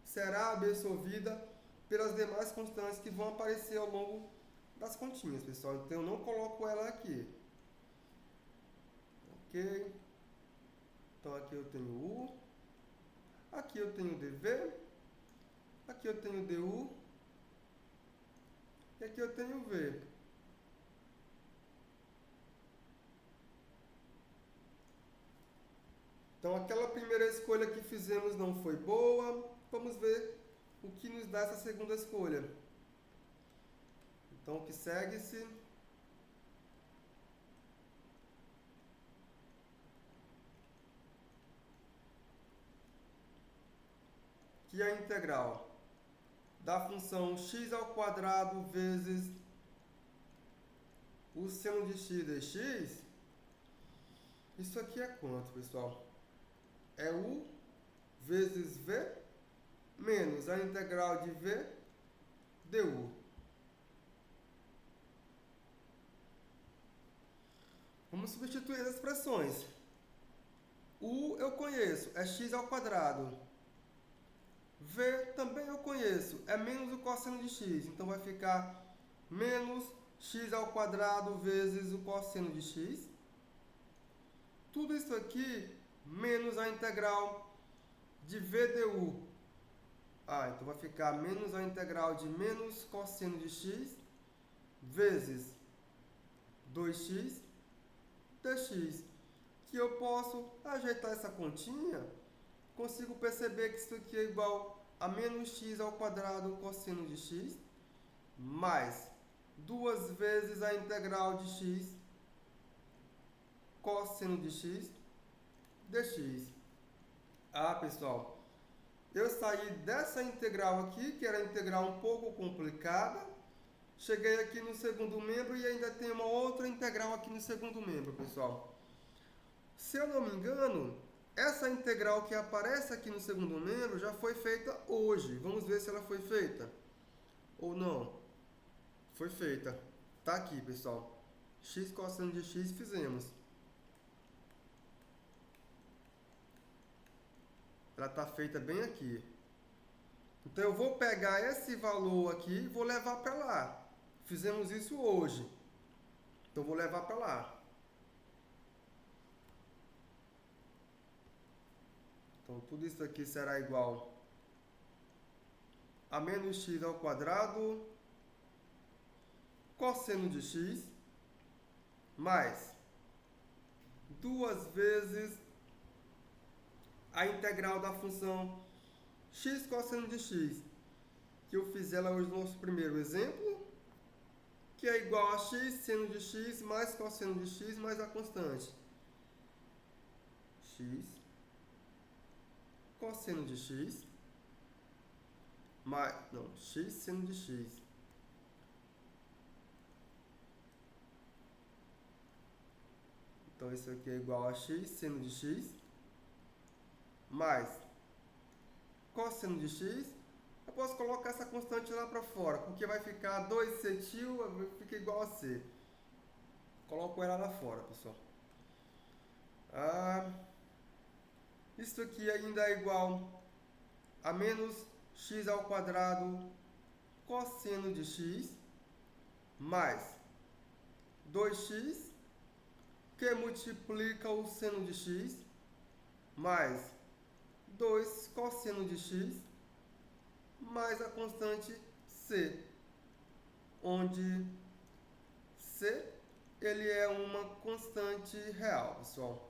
será absorvida pelas demais constantes que vão aparecer ao longo das continhas, pessoal. Então eu não coloco ela aqui. Ok? Então aqui eu tenho u. Aqui eu tenho dv. Aqui eu tenho du. E aqui eu tenho v. Então aquela primeira escolha que fizemos não foi boa. Vamos ver o que nos dá essa segunda escolha. Então, o que segue-se que a integral da função x ao quadrado vezes o seno de x dx, isso aqui é quanto, pessoal? É u vezes v menos a integral de v du. Vamos substituir as expressões. U eu conheço, é x ao quadrado. V também eu conheço, é menos o cosseno de x. Então vai ficar menos x ao quadrado vezes o cosseno de x. Tudo isso aqui menos a integral de v du. Então vai ficar menos a integral de menos cosseno de x vezes 2x dx. Que eu posso ajeitar essa continha, consigo perceber que isso aqui é igual a menos x ao quadrado cosseno de x, mais 2 vezes a integral de x cosseno de x dx. Pessoal, eu saí dessa integral aqui, que era a integral um pouco complicada, cheguei aqui no segundo membro e ainda tem uma outra integral aqui no segundo membro, pessoal. Se eu não me engano, essa integral que aparece aqui no segundo membro já foi feita hoje. Vamos ver se ela foi feita ou não. Foi feita. Tá aqui, pessoal. X cosseno de x fizemos. Ela está feita bem aqui. Então eu vou pegar esse valor aqui e vou levar para lá. Fizemos isso hoje. Então vou levar para lá. Então tudo isso aqui será igual a menos x ao quadrado cosseno de x mais 2 vezes a integral da função x cosseno de x, que eu fiz ela hoje no nosso primeiro exemplo, que é igual a x seno de x mais cosseno de x mais a constante. X cosseno de x mais, x seno de x. Então, isso aqui é igual a x seno de x mais cosseno de x. Eu posso colocar essa constante lá para fora, porque vai ficar 2c til, fica igual a c. Coloco ela lá fora, pessoal. Isso aqui ainda é igual a menos x ao quadrado cosseno de x mais 2x, que multiplica o seno de x, mais 2 cosseno de x, mais a constante c, onde c ele é uma constante real, pessoal.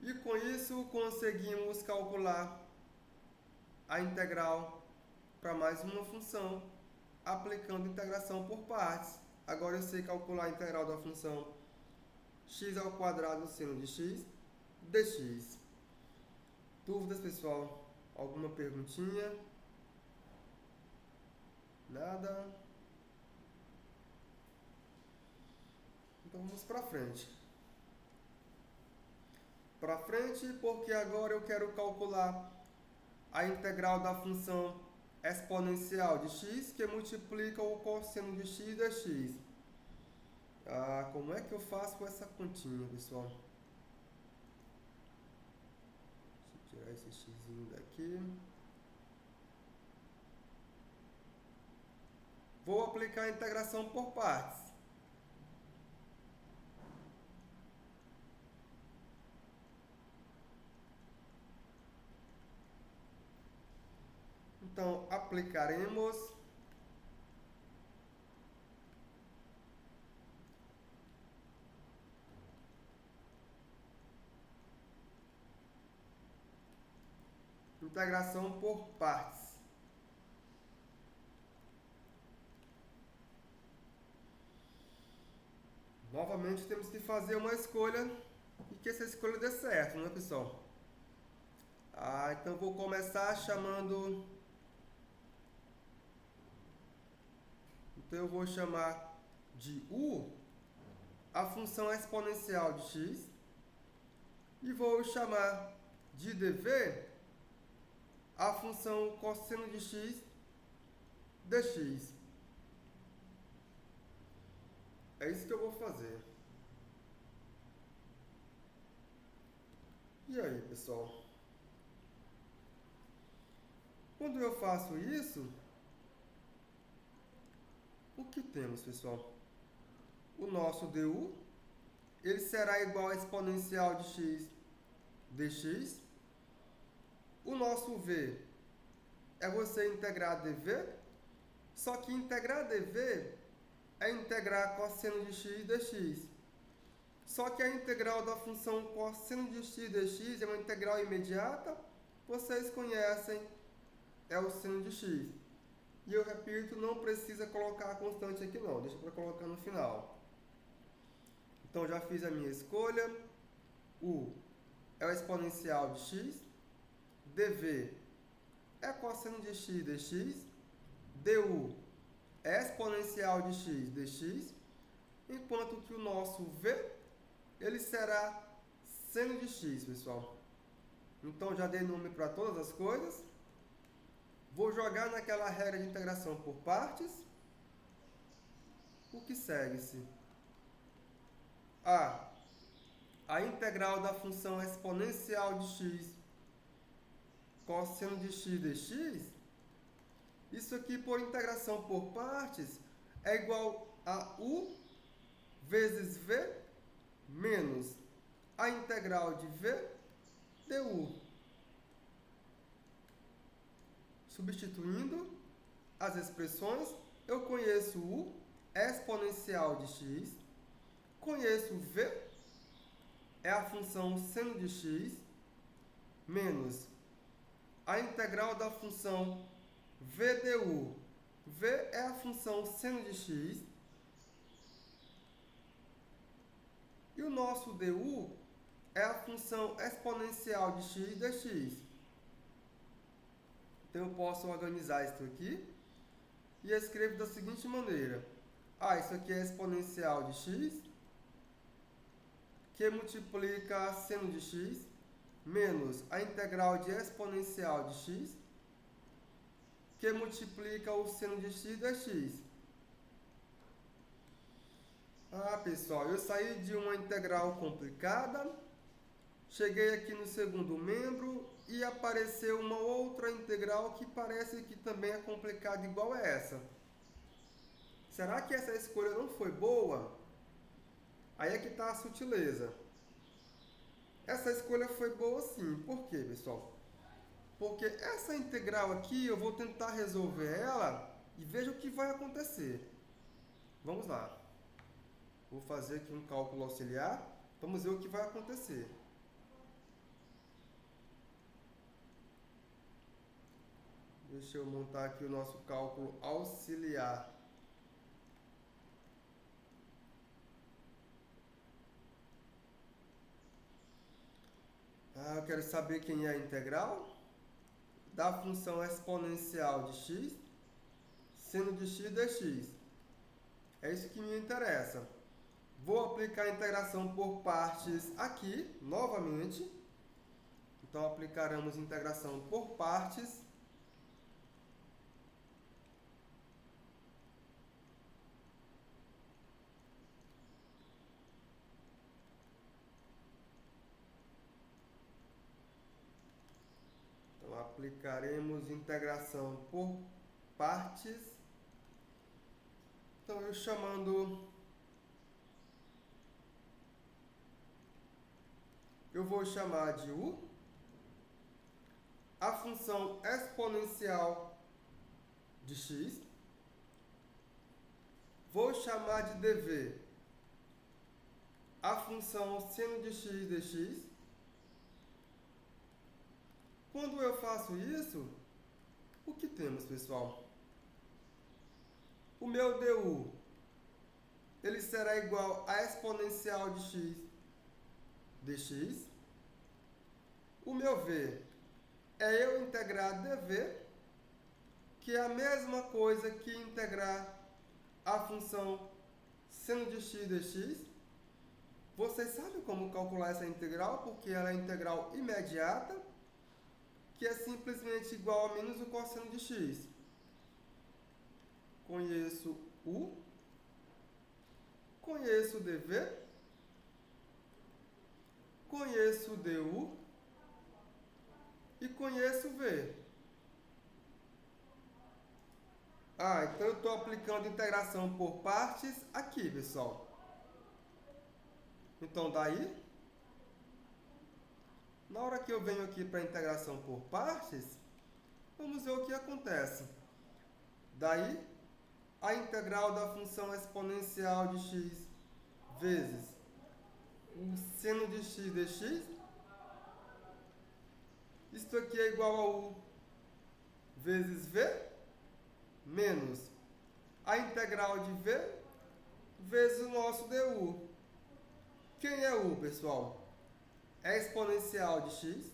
E com isso conseguimos calcular a integral para mais uma função, aplicando integração por partes. Agora eu sei calcular a integral da função x ao quadrado seno de x dx. Dúvidas, pessoal? Alguma perguntinha? Nada? Então vamos para frente. Para frente, porque agora eu quero calcular a integral da função exponencial de x, que multiplica o cosseno de x dx. Como é que eu faço com essa continha, pessoal? Deixa eu tirar esse xzinho daqui. Vou aplicar a integração por partes. Então, aplicaremos integração por partes. Novamente temos que fazer uma escolha e que essa escolha dê certo, né, pessoal? Então vou começar chamando. Então eu vou chamar de u a função exponencial de x e vou chamar de dv a função cosseno de x dx. É isso que eu vou fazer. E aí, pessoal? Quando eu faço isso, o que temos, pessoal? O nosso du, ele será igual a exponencial de x dx. O nosso v é você integrar dv, só que integrar dv é integrar cosseno de x dx. Só que a integral da função cosseno de x dx é uma integral imediata, vocês conhecem, é o seno de x. E eu repito, não precisa colocar a constante aqui não, deixa para colocar no final. Então já fiz a minha escolha, u é o exponencial de x, dv é cosseno de x dx, du é exponencial de x dx, enquanto que o nosso v, ele será seno de x, pessoal. Então já dei nome para todas as coisas. Vou jogar naquela regra de integração por partes. O que segue-se? A integral da função exponencial de x cosseno de x dx. Isso aqui, por integração por partes, é igual a u vezes v menos a integral de v du. Substituindo as expressões, eu conheço u exponencial de x, conheço v, é a função seno de x, menos a integral da função v du. V é a função seno de x. E o nosso du é a função exponencial de x dx. Então eu posso organizar isso aqui e escrevo da seguinte maneira. Isso aqui é exponencial de x, que multiplica seno de x, menos a integral de exponencial de x, que multiplica o seno de x dx. Pessoal, eu saí de uma integral complicada, cheguei aqui no segundo membro e apareceu uma outra integral que parece que também é complicada igual a essa. Será que essa escolha não foi boa? Aí é que está a sutileza. Essa escolha foi boa sim. Por quê, pessoal? Porque essa integral aqui eu vou tentar resolver ela e veja o que vai acontecer. Vamos lá. Vou fazer aqui um cálculo auxiliar. Vamos ver o que vai acontecer. Deixa eu montar aqui o nosso cálculo auxiliar. Eu quero saber quem é a integral da função exponencial de x, seno de x dx. É isso que me interessa. Vou aplicar a integração por partes aqui, novamente. Então, aplicaremos integração por partes. Então, aplicaremos integração por partes. Então, eu vou chamar de u a função exponencial de x. Vou chamar de dv a função seno de x dx. Quando eu faço isso, o que temos, pessoal? O meu du, ele será igual a exponencial de x dx. O meu v é eu integrar dv, que é a mesma coisa que integrar a função seno de x dx. Vocês sabem como calcular essa integral, porque ela é integral imediata, que é simplesmente igual a menos o cosseno de x. Conheço u, conheço dv, conheço du e conheço v. Então eu estou aplicando integração por partes aqui, pessoal. Então, daí, na hora que eu venho aqui para a integração por partes, vamos ver o que acontece. Daí, a integral da função exponencial de x vezes o seno de x dx, isto aqui é igual a u vezes v, menos a integral de v vezes o nosso du. Quem é u, pessoal? É exponencial de x.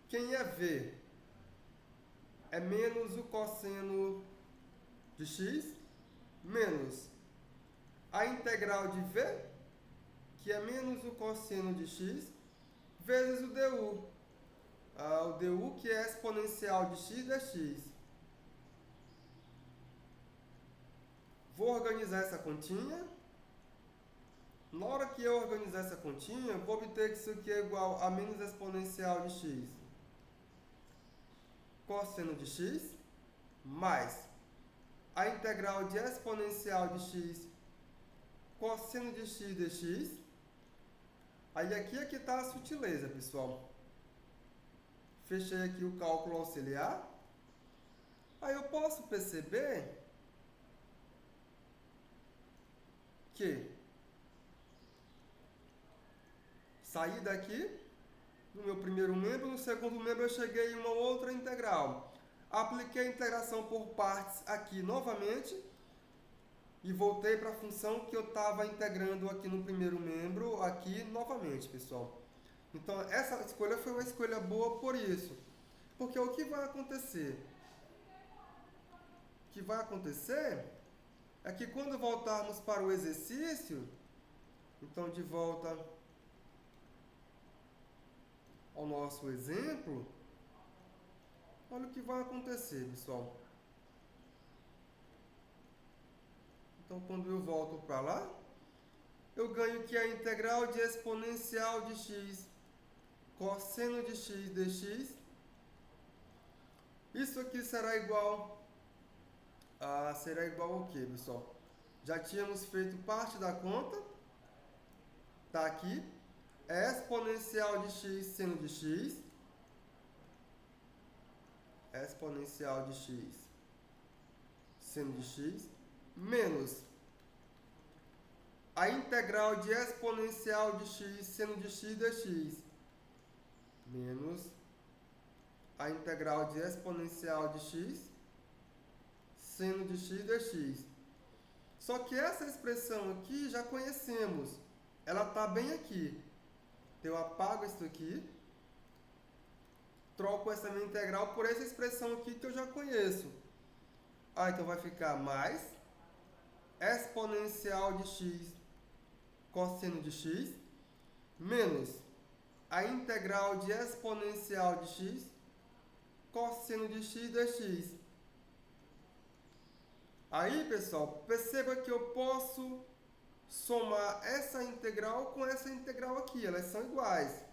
Quem é v? É menos o cosseno de x, menos a integral de v, que é menos o cosseno de x, vezes o du. O du que é exponencial de x dx. Vou organizar essa continha. Na hora que eu organizar essa continha, vou obter que isso aqui é igual a menos exponencial de x cosseno de x, mais a integral de exponencial de x cosseno de x dx. Aí aqui é que está a sutileza, pessoal. Fechei aqui o cálculo auxiliar. Aí eu posso perceber que saí daqui, no meu primeiro membro, no segundo membro eu cheguei em uma outra integral. Apliquei a integração por partes aqui novamente e voltei para a função que eu estava integrando aqui no primeiro membro, aqui novamente, pessoal. Então, essa escolha foi uma escolha boa por isso. Porque o que vai acontecer? O que vai acontecer é que quando voltarmos para o exercício, então de volta ao nosso exemplo, olha o que vai acontecer, pessoal. Então, quando eu volto para lá, eu ganho que a integral de exponencial de x cosseno de x dx, isso aqui será igual ao que, pessoal? Já tínhamos feito parte da conta, está aqui, é exponencial de x seno de x, exponencial de x seno de x, menos a integral de exponencial de x seno de x dx, menos a integral de exponencial de x seno de x dx. Só que essa expressão aqui já conhecemos, ela está bem aqui. Então eu apago isso aqui, troco essa minha integral por essa expressão aqui que eu já conheço. Então vai ficar mais exponencial de x cosseno de x, menos a integral de exponencial de x cosseno de x dx. Aí, pessoal, perceba que eu posso somar essa integral com essa integral aqui, elas são iguais.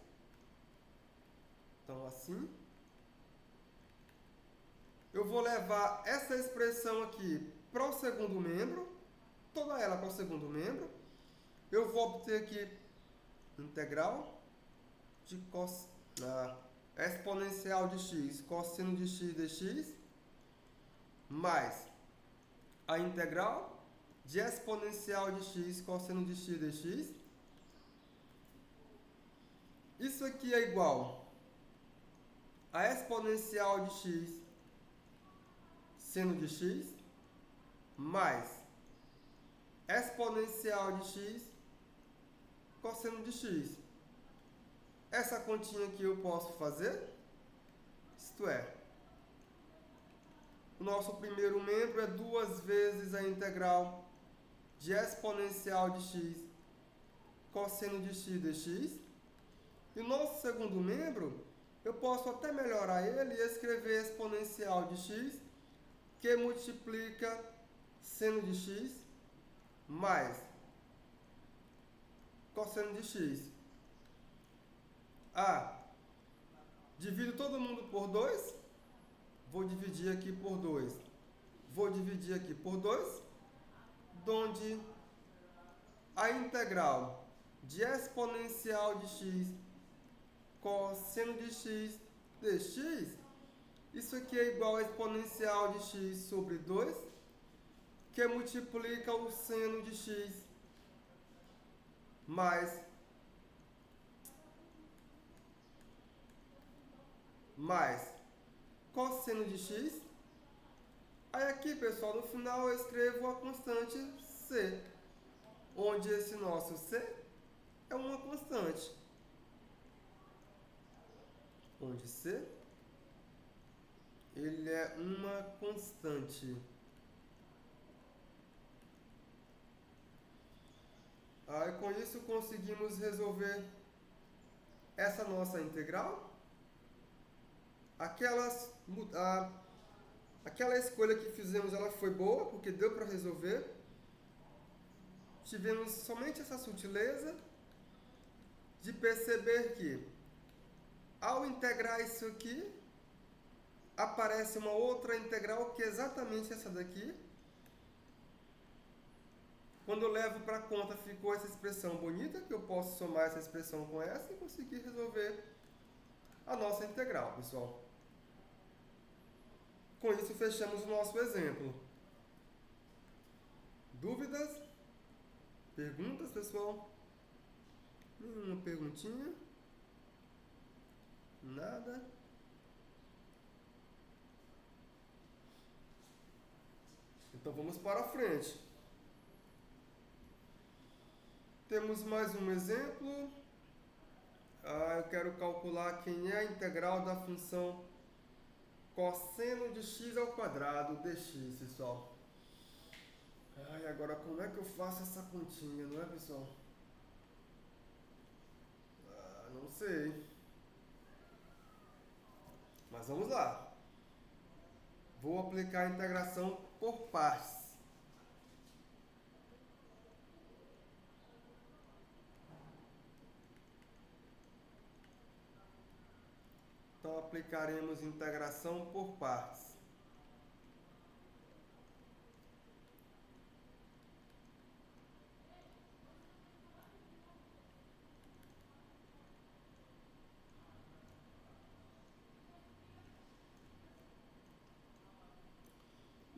Então, assim, eu vou levar essa expressão aqui para o segundo membro, toda ela para o segundo membro. Eu vou obter aqui integral de exponencial de x cosseno de x dx, mais a integral de exponencial de x cosseno de x dx. Isso aqui é igual a exponencial de x seno de x mais exponencial de x cosseno de x. Essa continha aqui eu posso fazer, isto é, o nosso primeiro membro é 2 vezes a integral de exponencial de x cosseno de x dx. E o nosso segundo membro, eu posso até melhorar ele e escrever exponencial de x, que multiplica seno de x mais cosseno de x. Divido todo mundo por 2. Vou dividir aqui por 2. Vou dividir aqui por 2, onde a integral de exponencial de x cosseno de x dx, isso aqui é igual a exponencial de x sobre 2, que multiplica o seno de x mais cosseno de x. Aí aqui, pessoal, no final eu escrevo a constante c, onde esse nosso c é uma constante. Onde c ele é uma constante. Aí com isso conseguimos resolver essa nossa integral. Aquela escolha que fizemos, ela foi boa, porque deu para resolver. Tivemos somente essa sutileza de perceber que, ao integrar isso aqui, aparece uma outra integral que é exatamente essa daqui. Quando eu levo para a conta, ficou essa expressão bonita, que eu posso somar essa expressão com essa e conseguir resolver a nossa integral, pessoal. Com isso, fechamos o nosso exemplo. Dúvidas? Perguntas, pessoal? Nenhuma perguntinha? Nada? Então vamos para frente. Temos mais um exemplo. Eu quero calcular quem é a integral da função cosseno de x ao quadrado dx, pessoal. Agora como é que eu faço essa continha, não é, pessoal? Não sei. Mas vamos lá. Vou aplicar a integração por partes. Então aplicaremos integração por partes.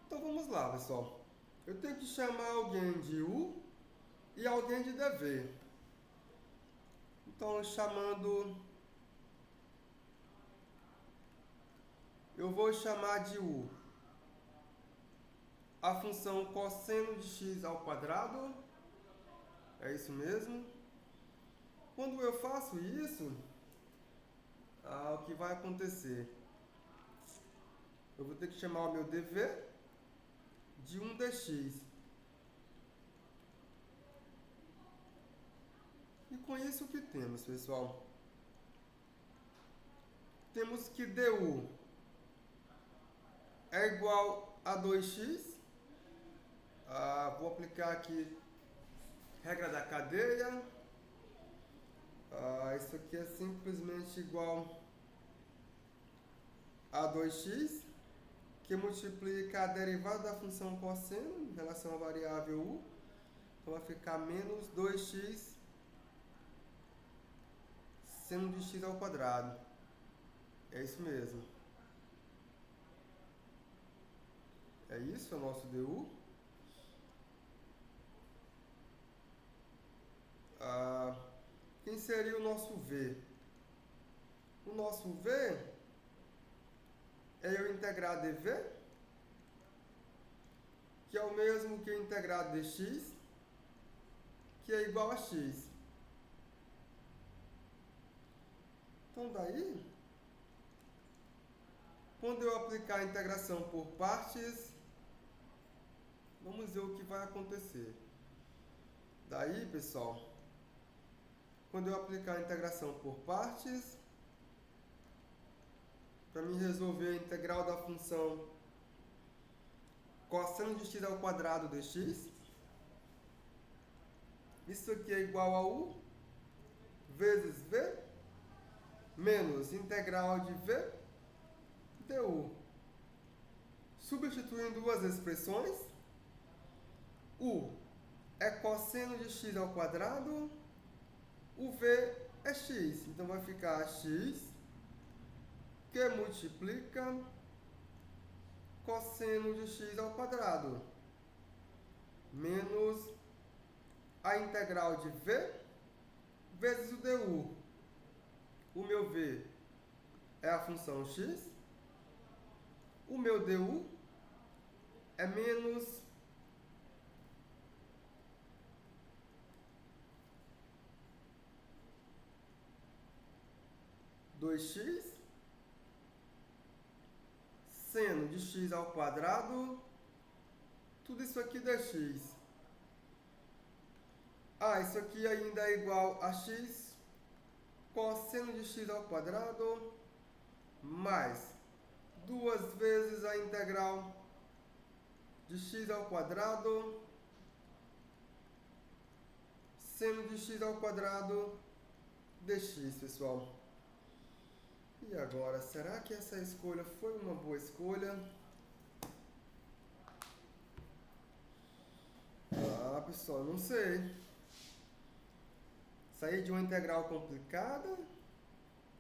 Então vamos lá, pessoal. Eu tenho que chamar alguém de U e alguém de dv. Então, eu vou chamar de U a função cosseno de x ao quadrado. É isso mesmo. Quando eu faço isso, o que vai acontecer? Eu vou ter que chamar o meu dv de 1 dx. E com isso o que temos, pessoal? Temos que du é igual a 2x. Vou aplicar aqui regra da cadeia. Isso aqui é simplesmente igual a 2x, que multiplica a derivada da função cosseno em relação à variável u. Então vai ficar menos 2x seno de x ao quadrado. É isso mesmo. É isso, é o nosso du. Quem seria o nosso v? O nosso v é eu integrar dv, que é o mesmo que eu integrar dx, que é igual a x. Então, daí, quando eu aplicar a integração por partes, vamos ver o que vai acontecer. Daí, pessoal, quando eu aplicar a integração por partes, para mim resolver a integral da função cosseno de x ao quadrado dx, isso aqui é igual a u vezes v menos integral de v du. Substituindo duas expressões, u é cosseno de x ao quadrado, o v é x. Então vai ficar x que multiplica cosseno de x ao quadrado menos a integral de v vezes o du. O meu v é a função x, o meu du é menos dois x seno de x ao quadrado, tudo isso aqui dx. Isso aqui ainda é igual a x cosseno de x ao quadrado mais duas vezes a integral de x ao quadrado seno de x ao quadrado dx, pessoal. E agora, será que essa escolha foi uma boa escolha? Pessoal, não sei. Saí de uma integral complicada,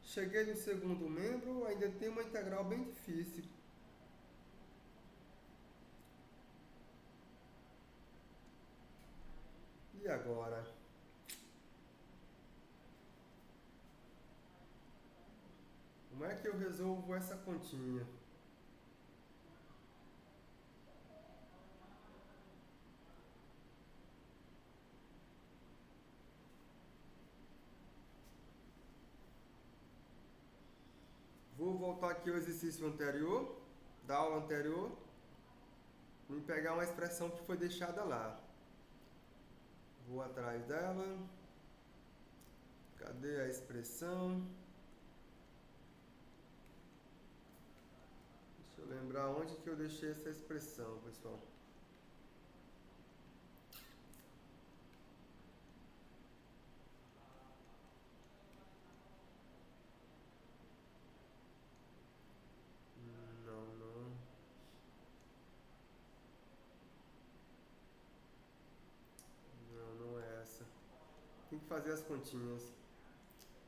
cheguei no segundo membro, ainda tem uma integral bem difícil. E agora? Como é que eu resolvo essa continha? Vou voltar aqui ao exercício anterior, da aula anterior, e pegar uma expressão que foi deixada lá. Vou atrás dela. Cadê a expressão? Deixa eu lembrar onde que eu deixei essa expressão, pessoal. Não é essa. Tem que fazer as continhas.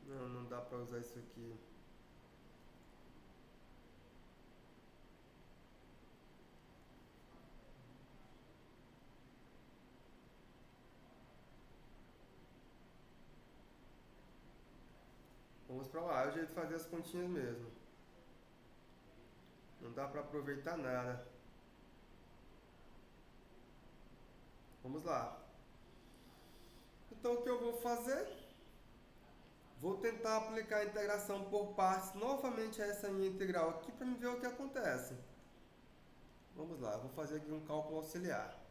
Não dá pra usar isso aqui. Vamos pra lá, é o jeito de fazer as continhas mesmo. Não dá pra aproveitar nada. Vamos lá. Então o que eu vou fazer? Vou tentar aplicar a integração por partes novamente a essa minha integral aqui para me ver o que acontece. Vamos lá, vou fazer aqui um cálculo auxiliar.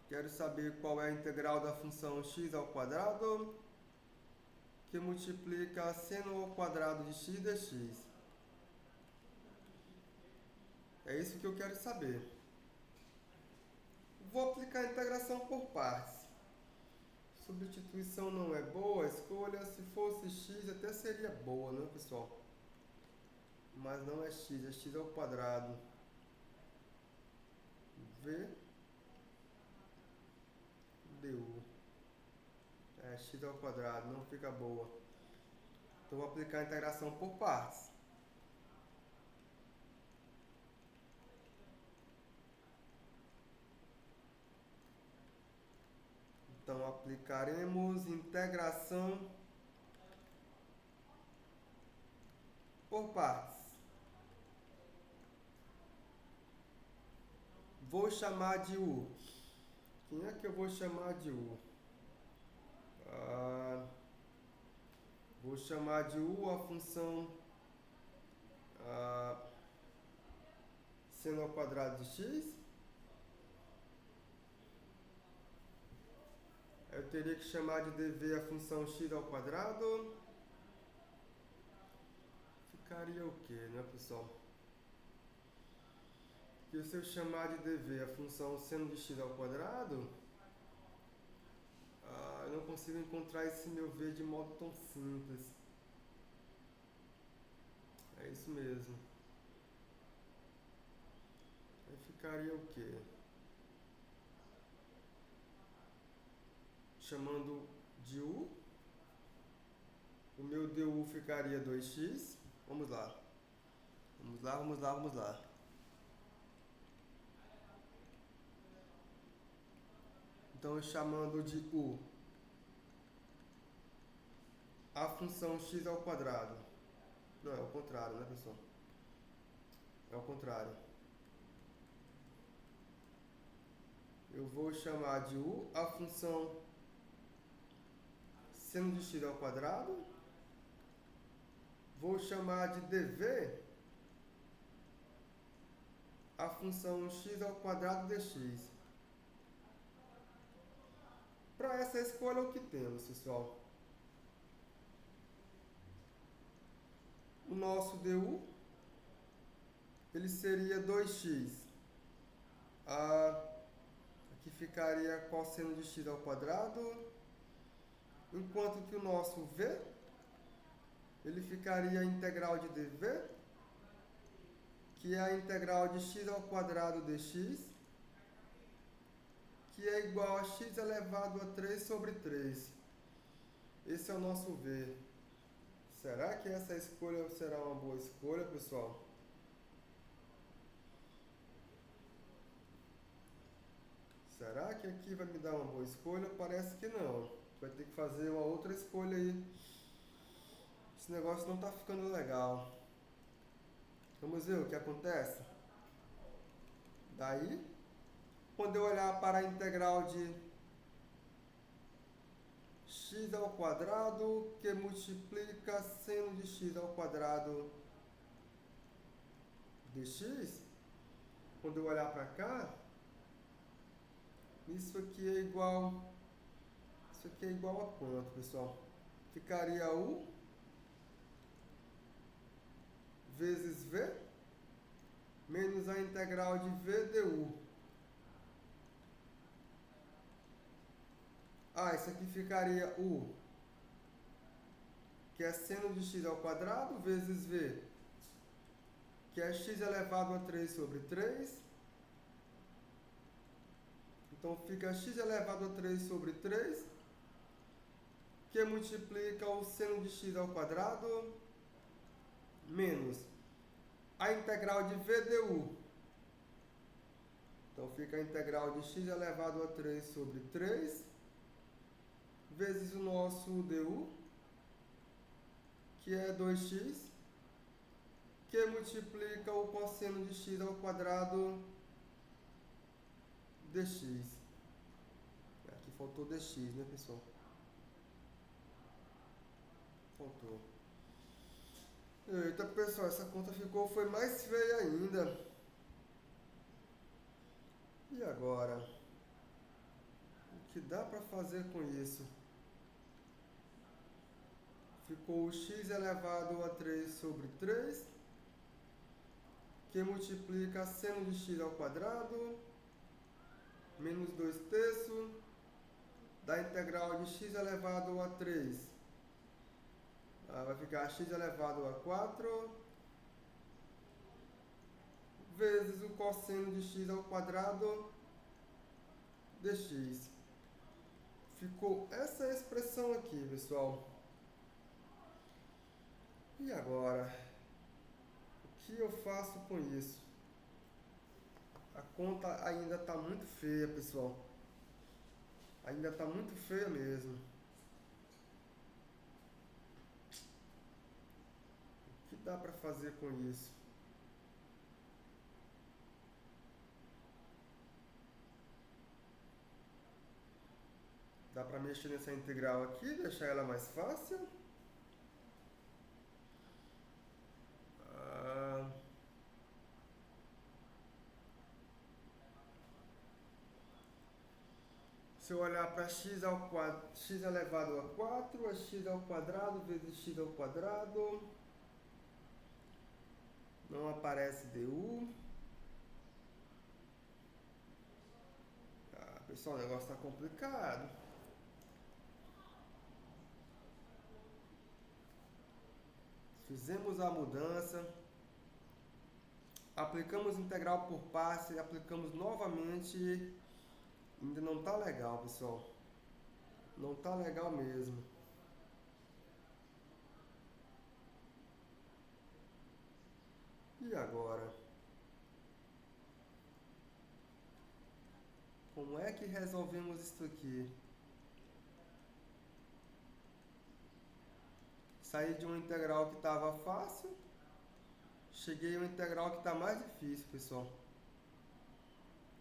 Quero saber qual é a integral da função x ao quadrado que multiplica seno ao quadrado de x dx. É isso que eu quero saber. Vou aplicar a integração por partes. Substituição não é boa, a escolha, se fosse x até seria boa, né, pessoal? Mas não é x ao quadrado. V du. X ao quadrado, não fica boa. Então vou aplicar a integração por partes. Então, aplicaremos integração por partes. Vou chamar de U. Quem é que eu vou chamar de U? Vou chamar de U a função seno ao quadrado de x. Eu teria que chamar de dv a função x ao quadrado. Ficaria o quê, né, pessoal? Porque se eu chamar de dv a função seno de x ao quadrado, eu não consigo encontrar esse meu v de modo tão simples. É isso mesmo. Aí ficaria o quê? Chamando de u, o meu du ficaria 2x. Vamos lá. Vamos lá. Então, chamando de u a função x ao quadrado. Não, é o contrário, né, pessoal? É o contrário. Eu vou chamar de u a função seno de x ao quadrado. Vou chamar de dv a função x ao quadrado dx. Para essa escolha, o que temos, pessoal? O nosso du, ele seria 2x. Aqui ficaria cosseno de x ao quadrado, enquanto que o nosso v, ele ficaria a integral de dv, que é a integral de x ao quadrado dx, que é igual a x elevado a 3 sobre 3. Esse é o nosso v. Será que essa escolha será uma boa escolha, pessoal? Será que aqui vai me dar uma boa escolha? Parece que não. Vai ter que fazer uma outra escolha aí. Esse negócio não está ficando legal. Vamos ver o que acontece? Daí, quando eu olhar para a integral de x ao quadrado, que multiplica seno de x ao quadrado dx, quando eu olhar para cá, isso aqui é igual a quanto, pessoal? Ficaria u vezes v menos a integral de v du. Isso aqui ficaria u, que é seno de x ao quadrado, vezes v, que é x elevado a 3 sobre 3. Então, fica x elevado a 3 sobre 3, que multiplica o seno de x ao quadrado, menos a integral de v du. Então, fica a integral de x elevado a 3 sobre 3, vezes o nosso du, que é 2x, que multiplica o cosseno de x ao quadrado dx. Aqui faltou dx, né, pessoal? Faltou. Eita, pessoal, essa conta foi mais feia ainda. E agora? O que dá para fazer com isso? Ficou o x elevado a 3 sobre 3, que multiplica seno de x ao quadrado, menos 2 terços, da integral de x elevado a 3. Vai ficar x elevado a 4, vezes o cosseno de x ao quadrado dx. Ficou essa expressão aqui, pessoal. E agora? O que eu faço com isso? A conta ainda está muito feia, pessoal. Ainda tá muito feia mesmo. O que dá pra fazer com isso? Dá pra mexer nessa integral aqui, deixar ela mais fácil? Ah, se eu olhar para x ao quadrado, x elevado a 4 é x ao quadrado vezes x ao quadrado. Não aparece du. Ah, pessoal, o negócio está complicado. Fizemos a mudança. Aplicamos integral por passe, aplicamos novamente. Ainda não está legal, pessoal. Não está legal mesmo. E agora? Como é que resolvemos isso aqui? Saí de uma integral que estava fácil, cheguei a uma integral que está mais difícil, pessoal.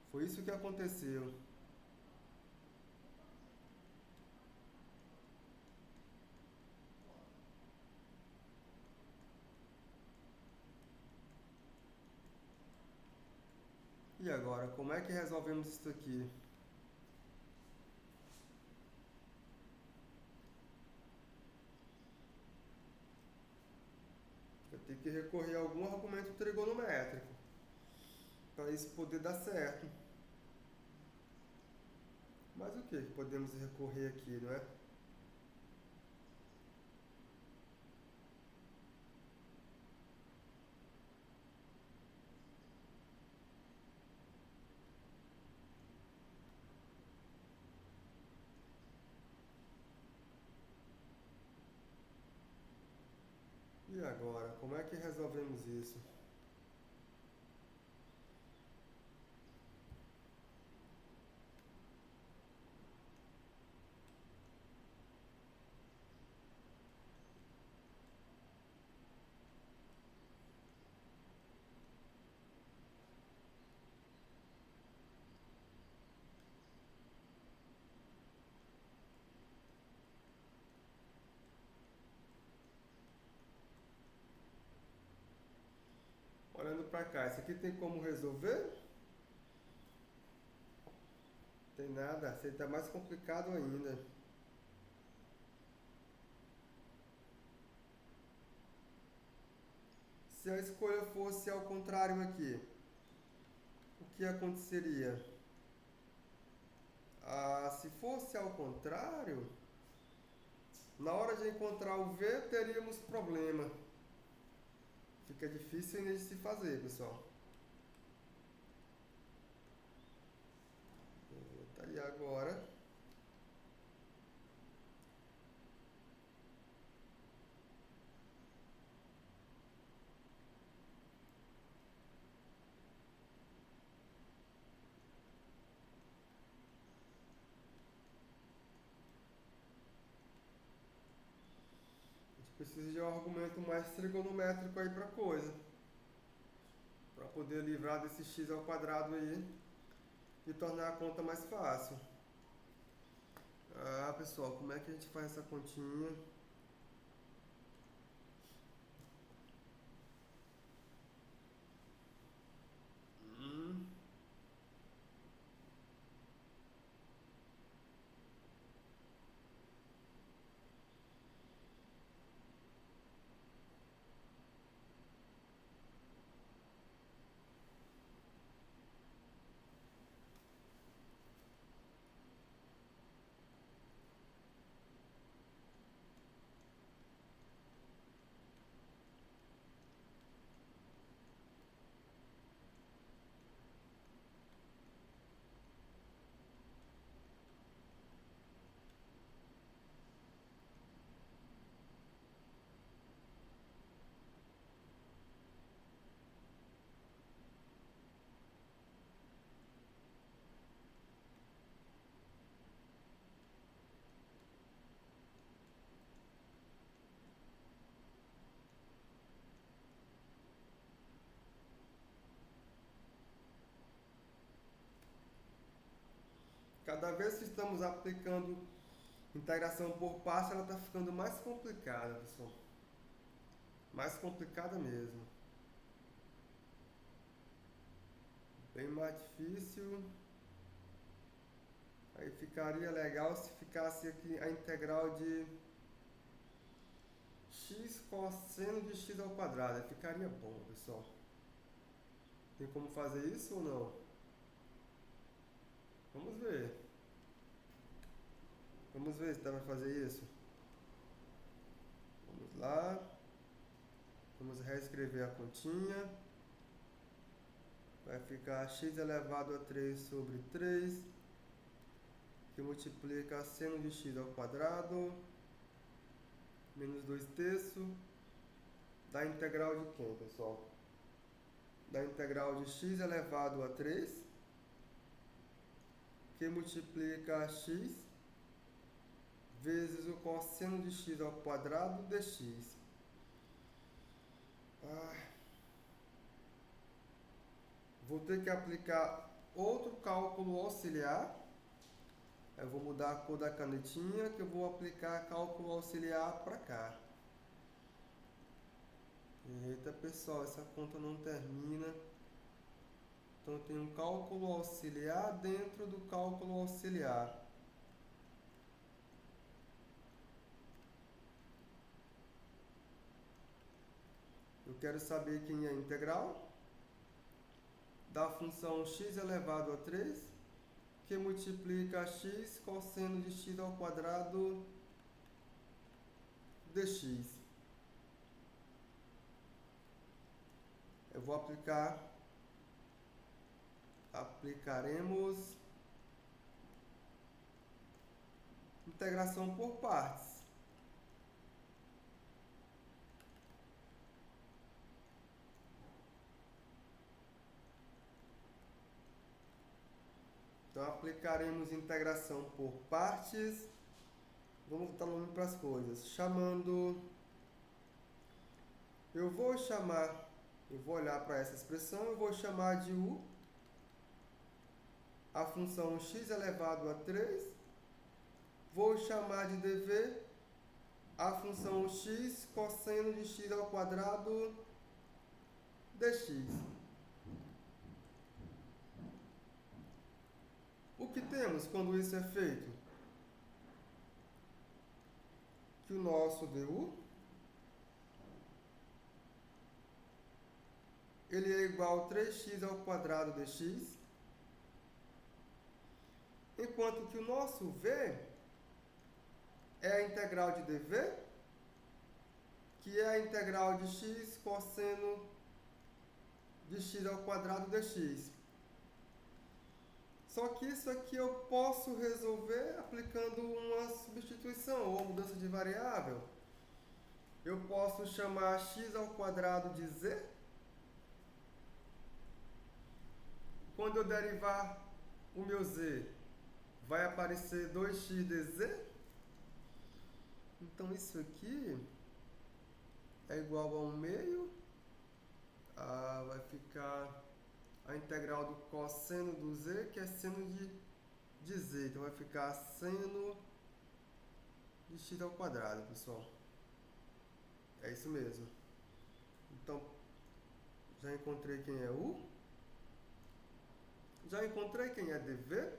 Foi isso que aconteceu. E agora, como é que resolvemos isso aqui? Eu tenho que recorrer a algum argumento trigonométrico para isso poder dar certo. Mas o que podemos recorrer aqui, não é? E agora, como é que resolvemos isso? Olhando para cá, isso aqui tem como resolver? Tem nada, isso aí está mais complicado ainda. Se a escolha fosse ao contrário aqui, o que aconteceria? Ah, se fosse ao contrário, na hora de encontrar o V teríamos problema. Fica difícil de se fazer, pessoal. Tá aí agora. A gente precisa de um argumento mais trigonométrico aí pra coisa. Pra poder livrar desse x ao quadrado aí e tornar a conta mais fácil. Ah, pessoal, como é que a gente faz essa continha? Hum, cada vez que estamos aplicando integração por partes, ela está ficando mais complicada, pessoal. Mais complicada mesmo. Bem mais difícil. Aí ficaria legal se ficasse aqui a integral de x cosseno de x ao quadrado. Aí ficaria bom, pessoal. Tem como fazer isso ou não? Vamos ver. Vamos ver se dá para fazer isso. Vamos lá. Vamos reescrever a continha. Vai ficar x elevado a 3 sobre 3, que multiplica seno de x ao quadrado, menos 2 terços, da integral de quem, pessoal? Da integral de x elevado a 3, que multiplica x vezes o cosseno de x ao quadrado dx. Vou ter que aplicar outro cálculo auxiliar. Eu vou mudar a cor da canetinha, que eu vou aplicar cálculo auxiliar para cá. Eita, pessoal, essa conta não termina. Então tem um cálculo auxiliar dentro do cálculo auxiliar. Eu quero saber quem é a integral da função x elevado a 3, que multiplica x cosseno de x ao quadrado dx. Eu vou aplicaremos integração por partes. Então, aplicaremos integração por partes. Vamos dar nome para as coisas. Eu vou olhar para essa expressão, eu vou chamar de u a função x elevado a 3. Vou chamar de dv a função x cosseno de x ao quadrado dx. O que temos quando isso é feito? Que o nosso du ele é igual a 3x ao quadrado dx, enquanto que o nosso v é a integral de dv, que é a integral de x cosseno de x ao quadrado dx. Só que isso aqui eu posso resolver aplicando uma substituição ou mudança de variável. Eu posso chamar x ao quadrado de z. Quando eu derivar o meu z, vai aparecer 2x dz. Então isso aqui é igual a 1 meio. Vai ficar a integral do cosseno do z, que é seno de z. Então vai ficar seno de x ao quadrado, pessoal. É isso mesmo. Então, já encontrei quem é u. Já encontrei quem é dv.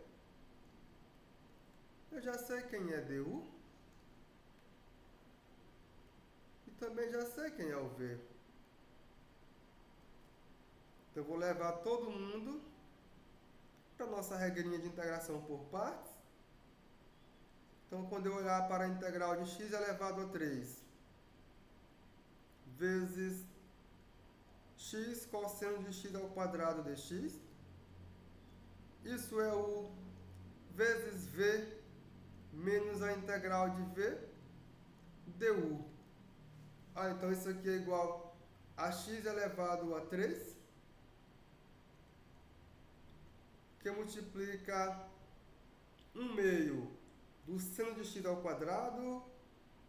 Eu já sei quem é du. E também já sei quem é o v. Então, eu vou levar todo mundo para a nossa regrinha de integração por partes. Então, quando eu olhar para a integral de x elevado a 3 vezes x cosseno de x ao quadrado dx, isso é o vezes v menos a integral de v du. Então isso aqui é igual a x elevado a 3, que multiplica 1 meio do seno de x ao quadrado.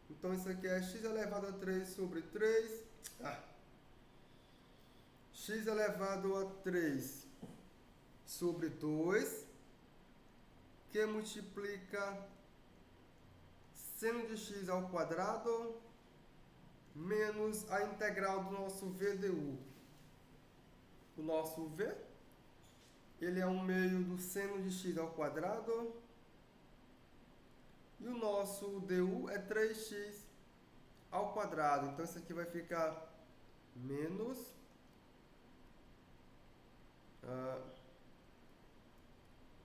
Então isso aqui é x elevado a 3 sobre 3. X elevado a 3 sobre 2, que multiplica seno de x ao quadrado menos a integral do nosso VDU. O nosso V, ele é 1/2 do seno de x ao quadrado. E o nosso DU é 3x ao quadrado. Então, isso aqui vai ficar menos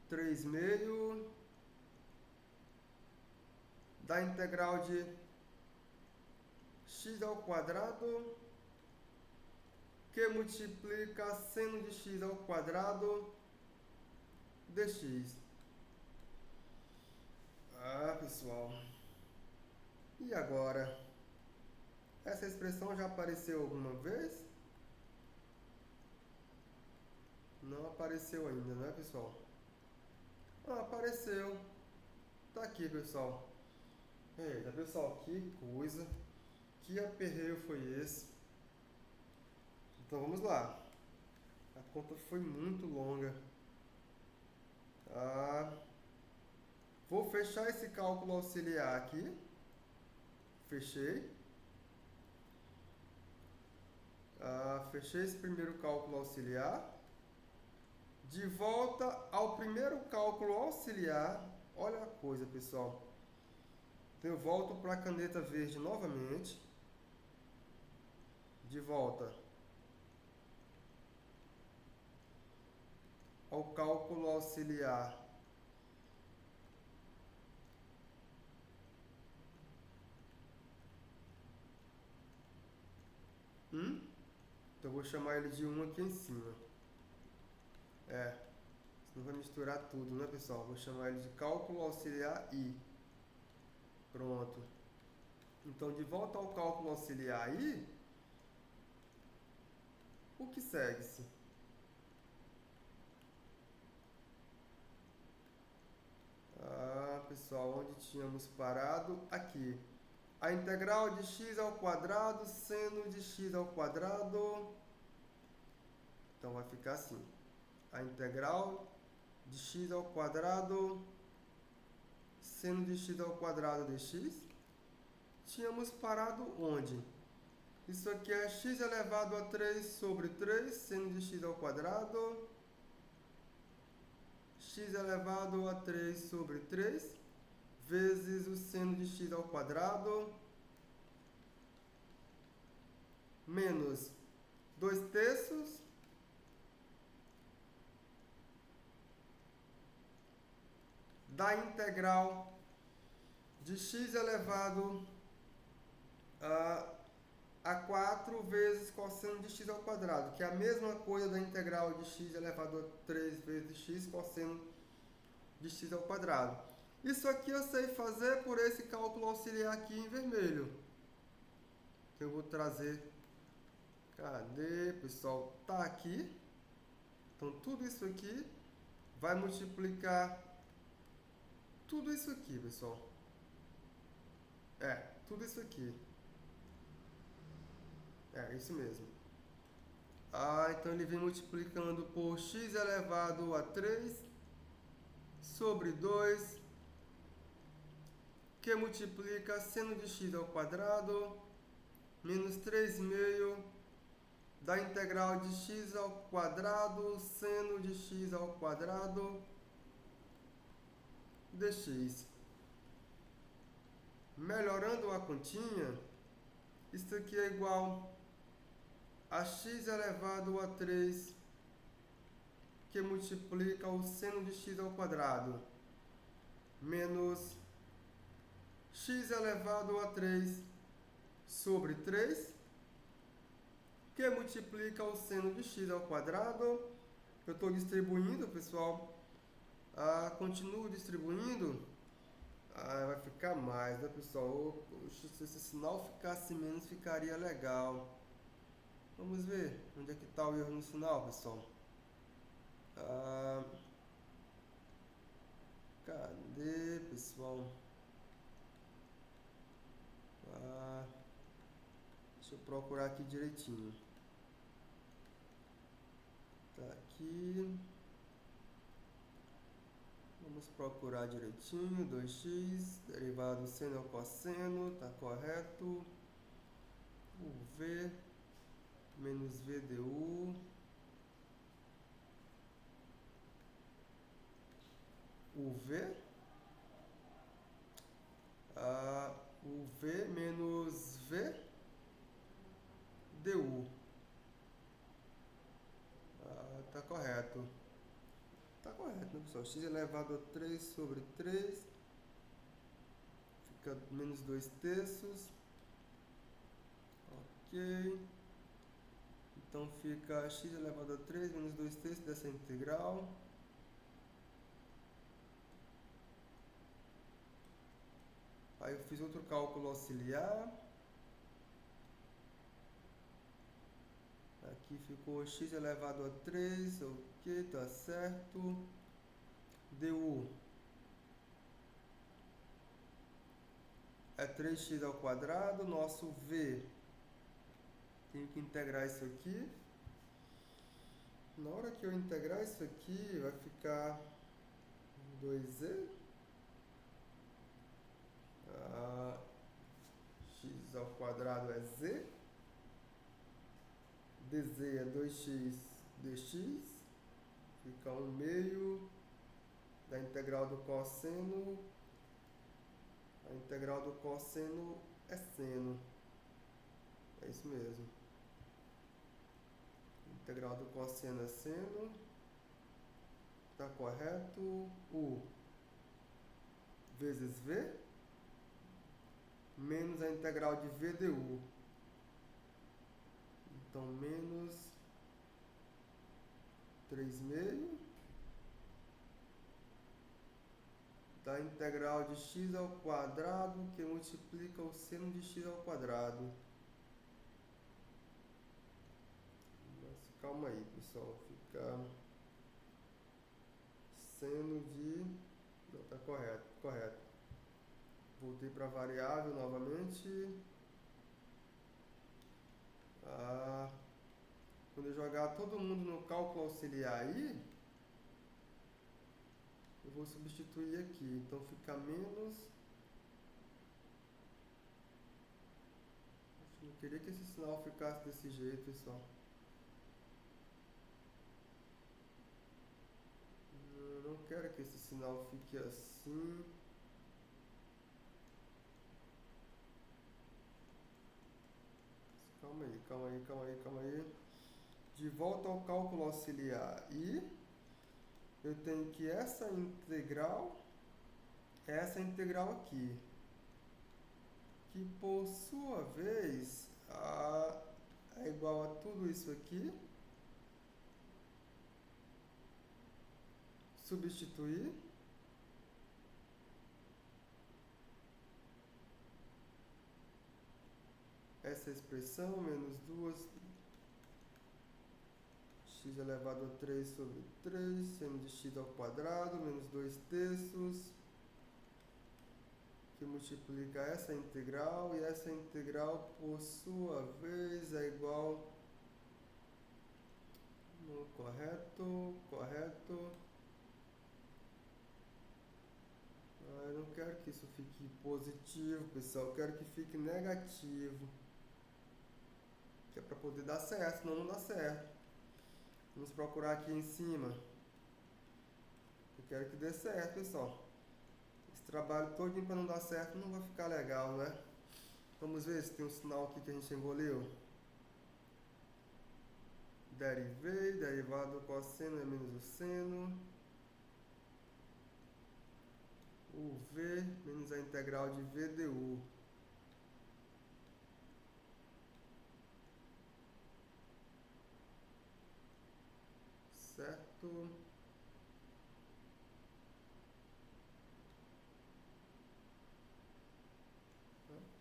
3/2 da integral de x ao quadrado que multiplica seno de x ao quadrado dx. Pessoal. E agora? Essa expressão já apareceu alguma vez? Não apareceu ainda, né, pessoal? Apareceu. Tá aqui, pessoal. Eita, pessoal, que coisa. Que aperreio foi esse? Então, vamos lá. A conta foi muito longa. Vou fechar esse cálculo auxiliar aqui. Fechei. Fechei esse primeiro cálculo auxiliar. De volta ao primeiro cálculo auxiliar. Olha a coisa, pessoal. Então, eu volto para a caneta verde novamente. De volta ao cálculo auxiliar. Então, eu vou chamar ele de 1 aqui em cima. Senão vai misturar tudo, né, pessoal? Vou chamar ele de cálculo auxiliar I. Pronto. Então, de volta ao cálculo auxiliar I, o que segue-se? Pessoal, onde tínhamos parado? Aqui. A integral de x ao quadrado, seno de x ao quadrado. Então, vai ficar assim. A integral de x ao quadrado, seno de x ao quadrado dx. Tínhamos parado onde? Isso aqui é x elevado a 3 sobre 3, seno de x ao quadrado. X elevado a 3 sobre 3, vezes o seno de x ao quadrado, menos 2/3 da integral de x elevado a 4 vezes cosseno de x ao quadrado, que é a mesma coisa da integral de x elevado a 3 vezes x cosseno de x ao quadrado. Isso aqui eu sei fazer por esse cálculo auxiliar aqui em vermelho. Eu vou trazer... Cadê, pessoal? Tá aqui. Então, tudo isso aqui vai multiplicar tudo isso aqui, pessoal. Tudo isso aqui. Isso mesmo. Então ele vem multiplicando por x elevado a 3 sobre 2, que multiplica seno de x ao quadrado, menos 3/2 da integral de x ao quadrado, seno de x ao quadrado, dx. Melhorando a continha, isso aqui é igual a x elevado a 3, que multiplica o seno de x ao quadrado, menos x elevado a 3 sobre 3, que multiplica o seno de x ao quadrado. Eu estou distribuindo, pessoal. Continuo distribuindo. Vai ficar mais, né, pessoal? Se esse sinal ficasse menos, ficaria legal. Vamos ver onde é que está o erro no sinal, pessoal. Cadê, pessoal? Deixa eu procurar aqui direitinho. Tá aqui. Vamos procurar direitinho. 2x, derivado do seno ao cosseno, tá correto. O V menos V du. O V menos V du. Tá correto. Tá correto, né, pessoal? X elevado a 3 sobre 3 fica menos 2 terços. Ok. Então fica x elevado a 3 menos 2 terços dessa integral. Aí eu fiz outro cálculo auxiliar. Aqui ficou x elevado a 3, ok, tá certo. Du é 3x ao quadrado. Nosso V, tenho que integrar isso aqui. Na hora que eu integrar isso aqui, vai ficar 2e. X ao quadrado é z. dz é 2x dx. Fica 1/2 da integral do cosseno. A integral do cosseno é seno. É isso mesmo. A integral do cosseno é seno. Tá correto. U vezes V menos a integral de V du. Então, menos 3/2 da integral de x ao quadrado que multiplica o seno de x ao quadrado. Mas calma aí, pessoal. Fica seno de... Não, tá correto, correto. Voltei para a variável novamente. Quando eu jogar todo mundo no cálculo auxiliar aí, eu vou substituir aqui. Então fica menos... Eu não queria que esse sinal ficasse desse jeito, pessoal. Eu não quero que esse sinal fique assim. Calma aí, calma aí, calma aí, calma aí. De volta ao cálculo auxiliar. E eu tenho que essa integral aqui, que por sua vez é igual a tudo isso aqui. Substituir. Essa expressão, menos 2 x elevado a 3 sobre 3, seno de x ao quadrado, menos 2 terços, que multiplica essa integral, e essa integral, por sua vez, é igual... Correto, correto. Eu não quero que isso fique positivo, pessoal, eu quero que fique negativo. Que é para poder dar certo, senão não dá certo. Vamos procurar aqui em cima. Eu quero que dê certo, pessoal. Esse trabalho todinho para não dar certo não vai ficar legal, né? Vamos ver se tem um sinal aqui que a gente engoliu. Derivei, derivado do cosseno é menos o seno. O V menos a integral de V du. Certo?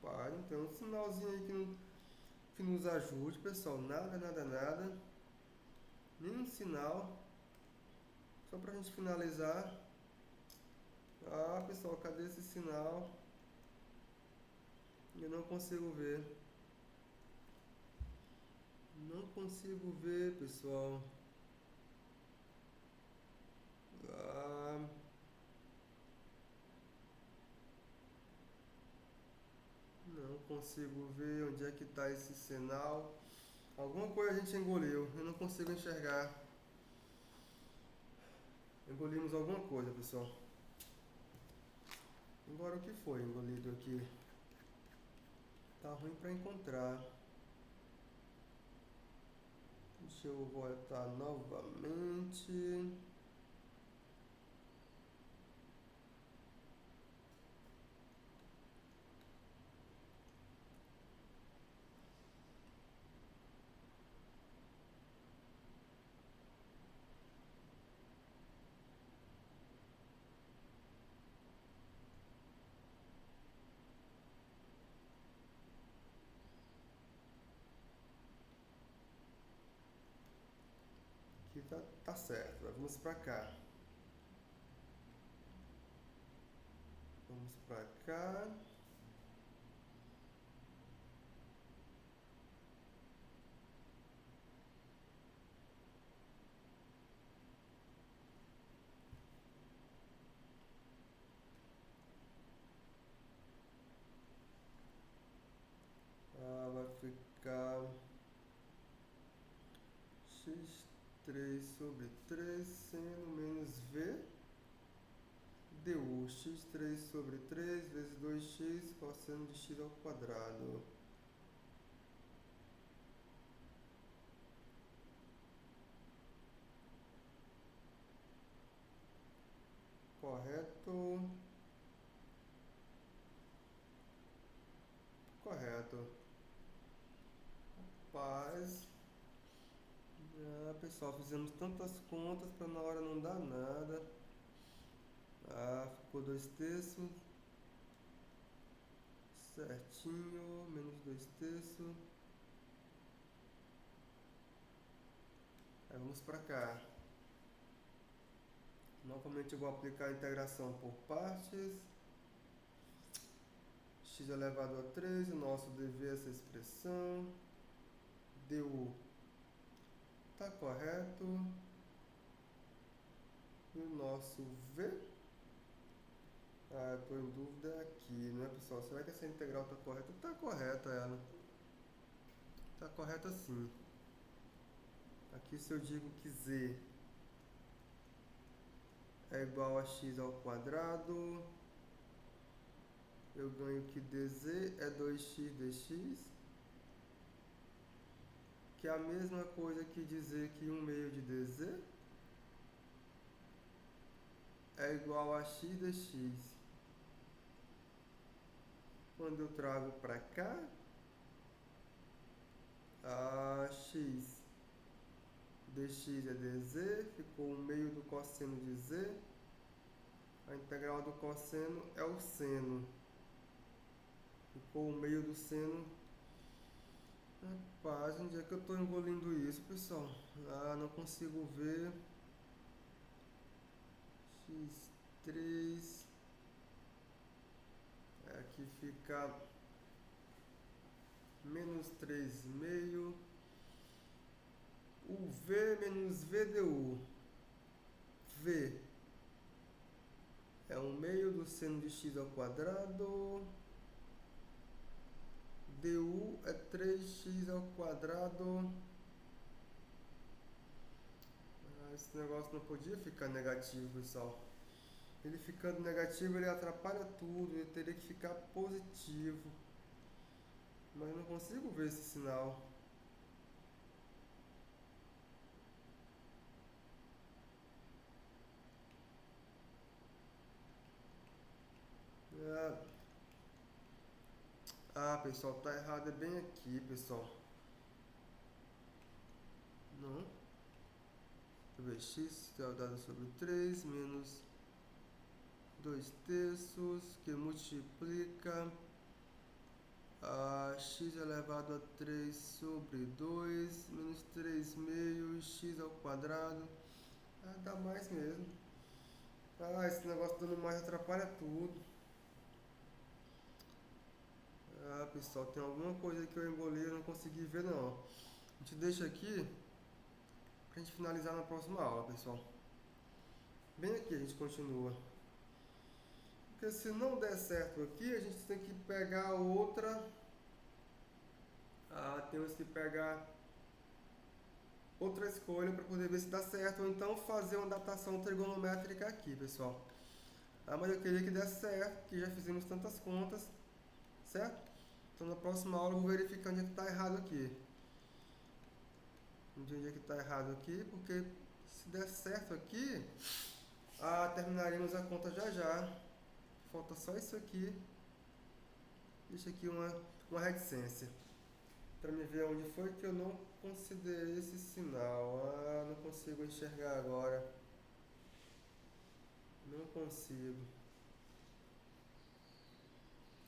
Rapaz, não tem um sinalzinho aí que nos ajude, pessoal. Nada, nada, nada. Nenhum sinal. Só pra gente finalizar. Pessoal, cadê esse sinal? Eu não consigo ver. Não consigo ver, pessoal. consigo ver onde é que está esse sinal. Alguma coisa a gente engoliu, eu não consigo enxergar. Engolimos alguma coisa, pessoal. Agora o que foi engolido aqui? Tá ruim para encontrar. Deixa eu voltar novamente. Aqui tá certo. Vamos para cá. Vamos para cá. Vai ficar x3 sobre 3 seno menos v du. X3 sobre 3 vezes 2x cosseno de x ao quadrado. Correto? Correto. Rapaz. Pessoal, fizemos tantas contas para na hora não dar nada. Ficou 2/3. Certinho. Menos 2/3. Aí vamos para cá. Novamente eu vou aplicar a integração por partes. X elevado a 3, o nosso dv é essa expressão. Du está correto. E o nosso v? Eu estou em dúvida aqui, né, pessoal? Será que essa integral está correta? Está correta ela. Está correta sim. Aqui se eu digo que z é igual a x ao quadrado, eu ganho que dz é 2x dx, que é a mesma coisa que dizer que 1/2 de dz é igual a x dx. Quando eu trago para cá, a x dx é dz, ficou 1/2 do cosseno de z. A integral do cosseno é o seno. Ficou 1/2 do seno. Rapaz, onde é que eu estou engolindo isso, pessoal? Não consigo ver. x3. Aqui fica menos 3/2. O v menos v du. V é 1/2 do seno de x ao quadrado. Du é 3x ao quadrado. Esse negócio não podia ficar negativo, pessoal. Ele ficando negativo, ele atrapalha tudo. Ele teria que ficar positivo. Mas eu não consigo ver esse sinal. Pessoal, tá errado. É bem aqui, pessoal. Não. Deixa eu ver. X dado sobre 3 menos 2/3, que multiplica x elevado a 3 sobre 2 menos 3/2 x ao quadrado. Dá mais mesmo. Esse negócio dando mais atrapalha tudo. Pessoal, tem alguma coisa que eu engoli e eu não consegui ver não. A gente deixa aqui pra gente finalizar na próxima aula, pessoal. Bem aqui a gente continua. Porque se não der certo aqui, a gente tem que pegar outra temos que pegar outra escolha para poder ver se dá certo, ou então fazer uma datação trigonométrica aqui, pessoal. Mas eu queria que desse certo, que já fizemos tantas contas, certo? Então na próxima aula eu vou verificar onde é que está errado aqui. Onde é que está errado aqui, porque se der certo aqui, terminaremos a conta já já. Falta só isso aqui. Deixa aqui uma reticência. Para me ver onde foi que eu não considerei esse sinal. Não consigo enxergar agora. Não consigo.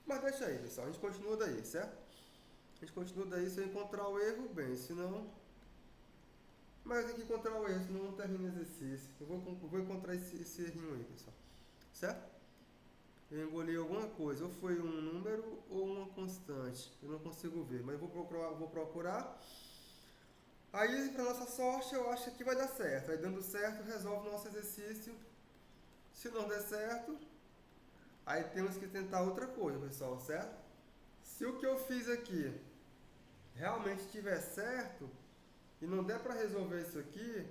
Mas deixa aí, pessoal. A gente continua daí, certo? A gente continua daí. Se eu encontrar o erro, bem. Se não... Mas eu tenho que encontrar o erro, senão não termina o exercício. Eu vou encontrar esse errinho aí, pessoal. Certo? Eu engoli alguma coisa. Ou foi um número ou uma constante. Eu não consigo ver. Mas eu vou procurar. Aí, para nossa sorte, eu acho que vai dar certo. Aí, dando certo, resolve o nosso exercício. Se não der certo, aí temos que tentar outra coisa, pessoal, certo? Se o que eu fiz aqui realmente estiver certo e não der para resolver isso aqui,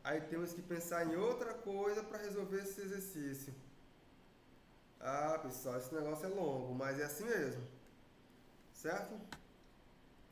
aí temos que pensar em outra coisa para resolver esse exercício. Pessoal, esse negócio é longo, mas é assim mesmo, certo?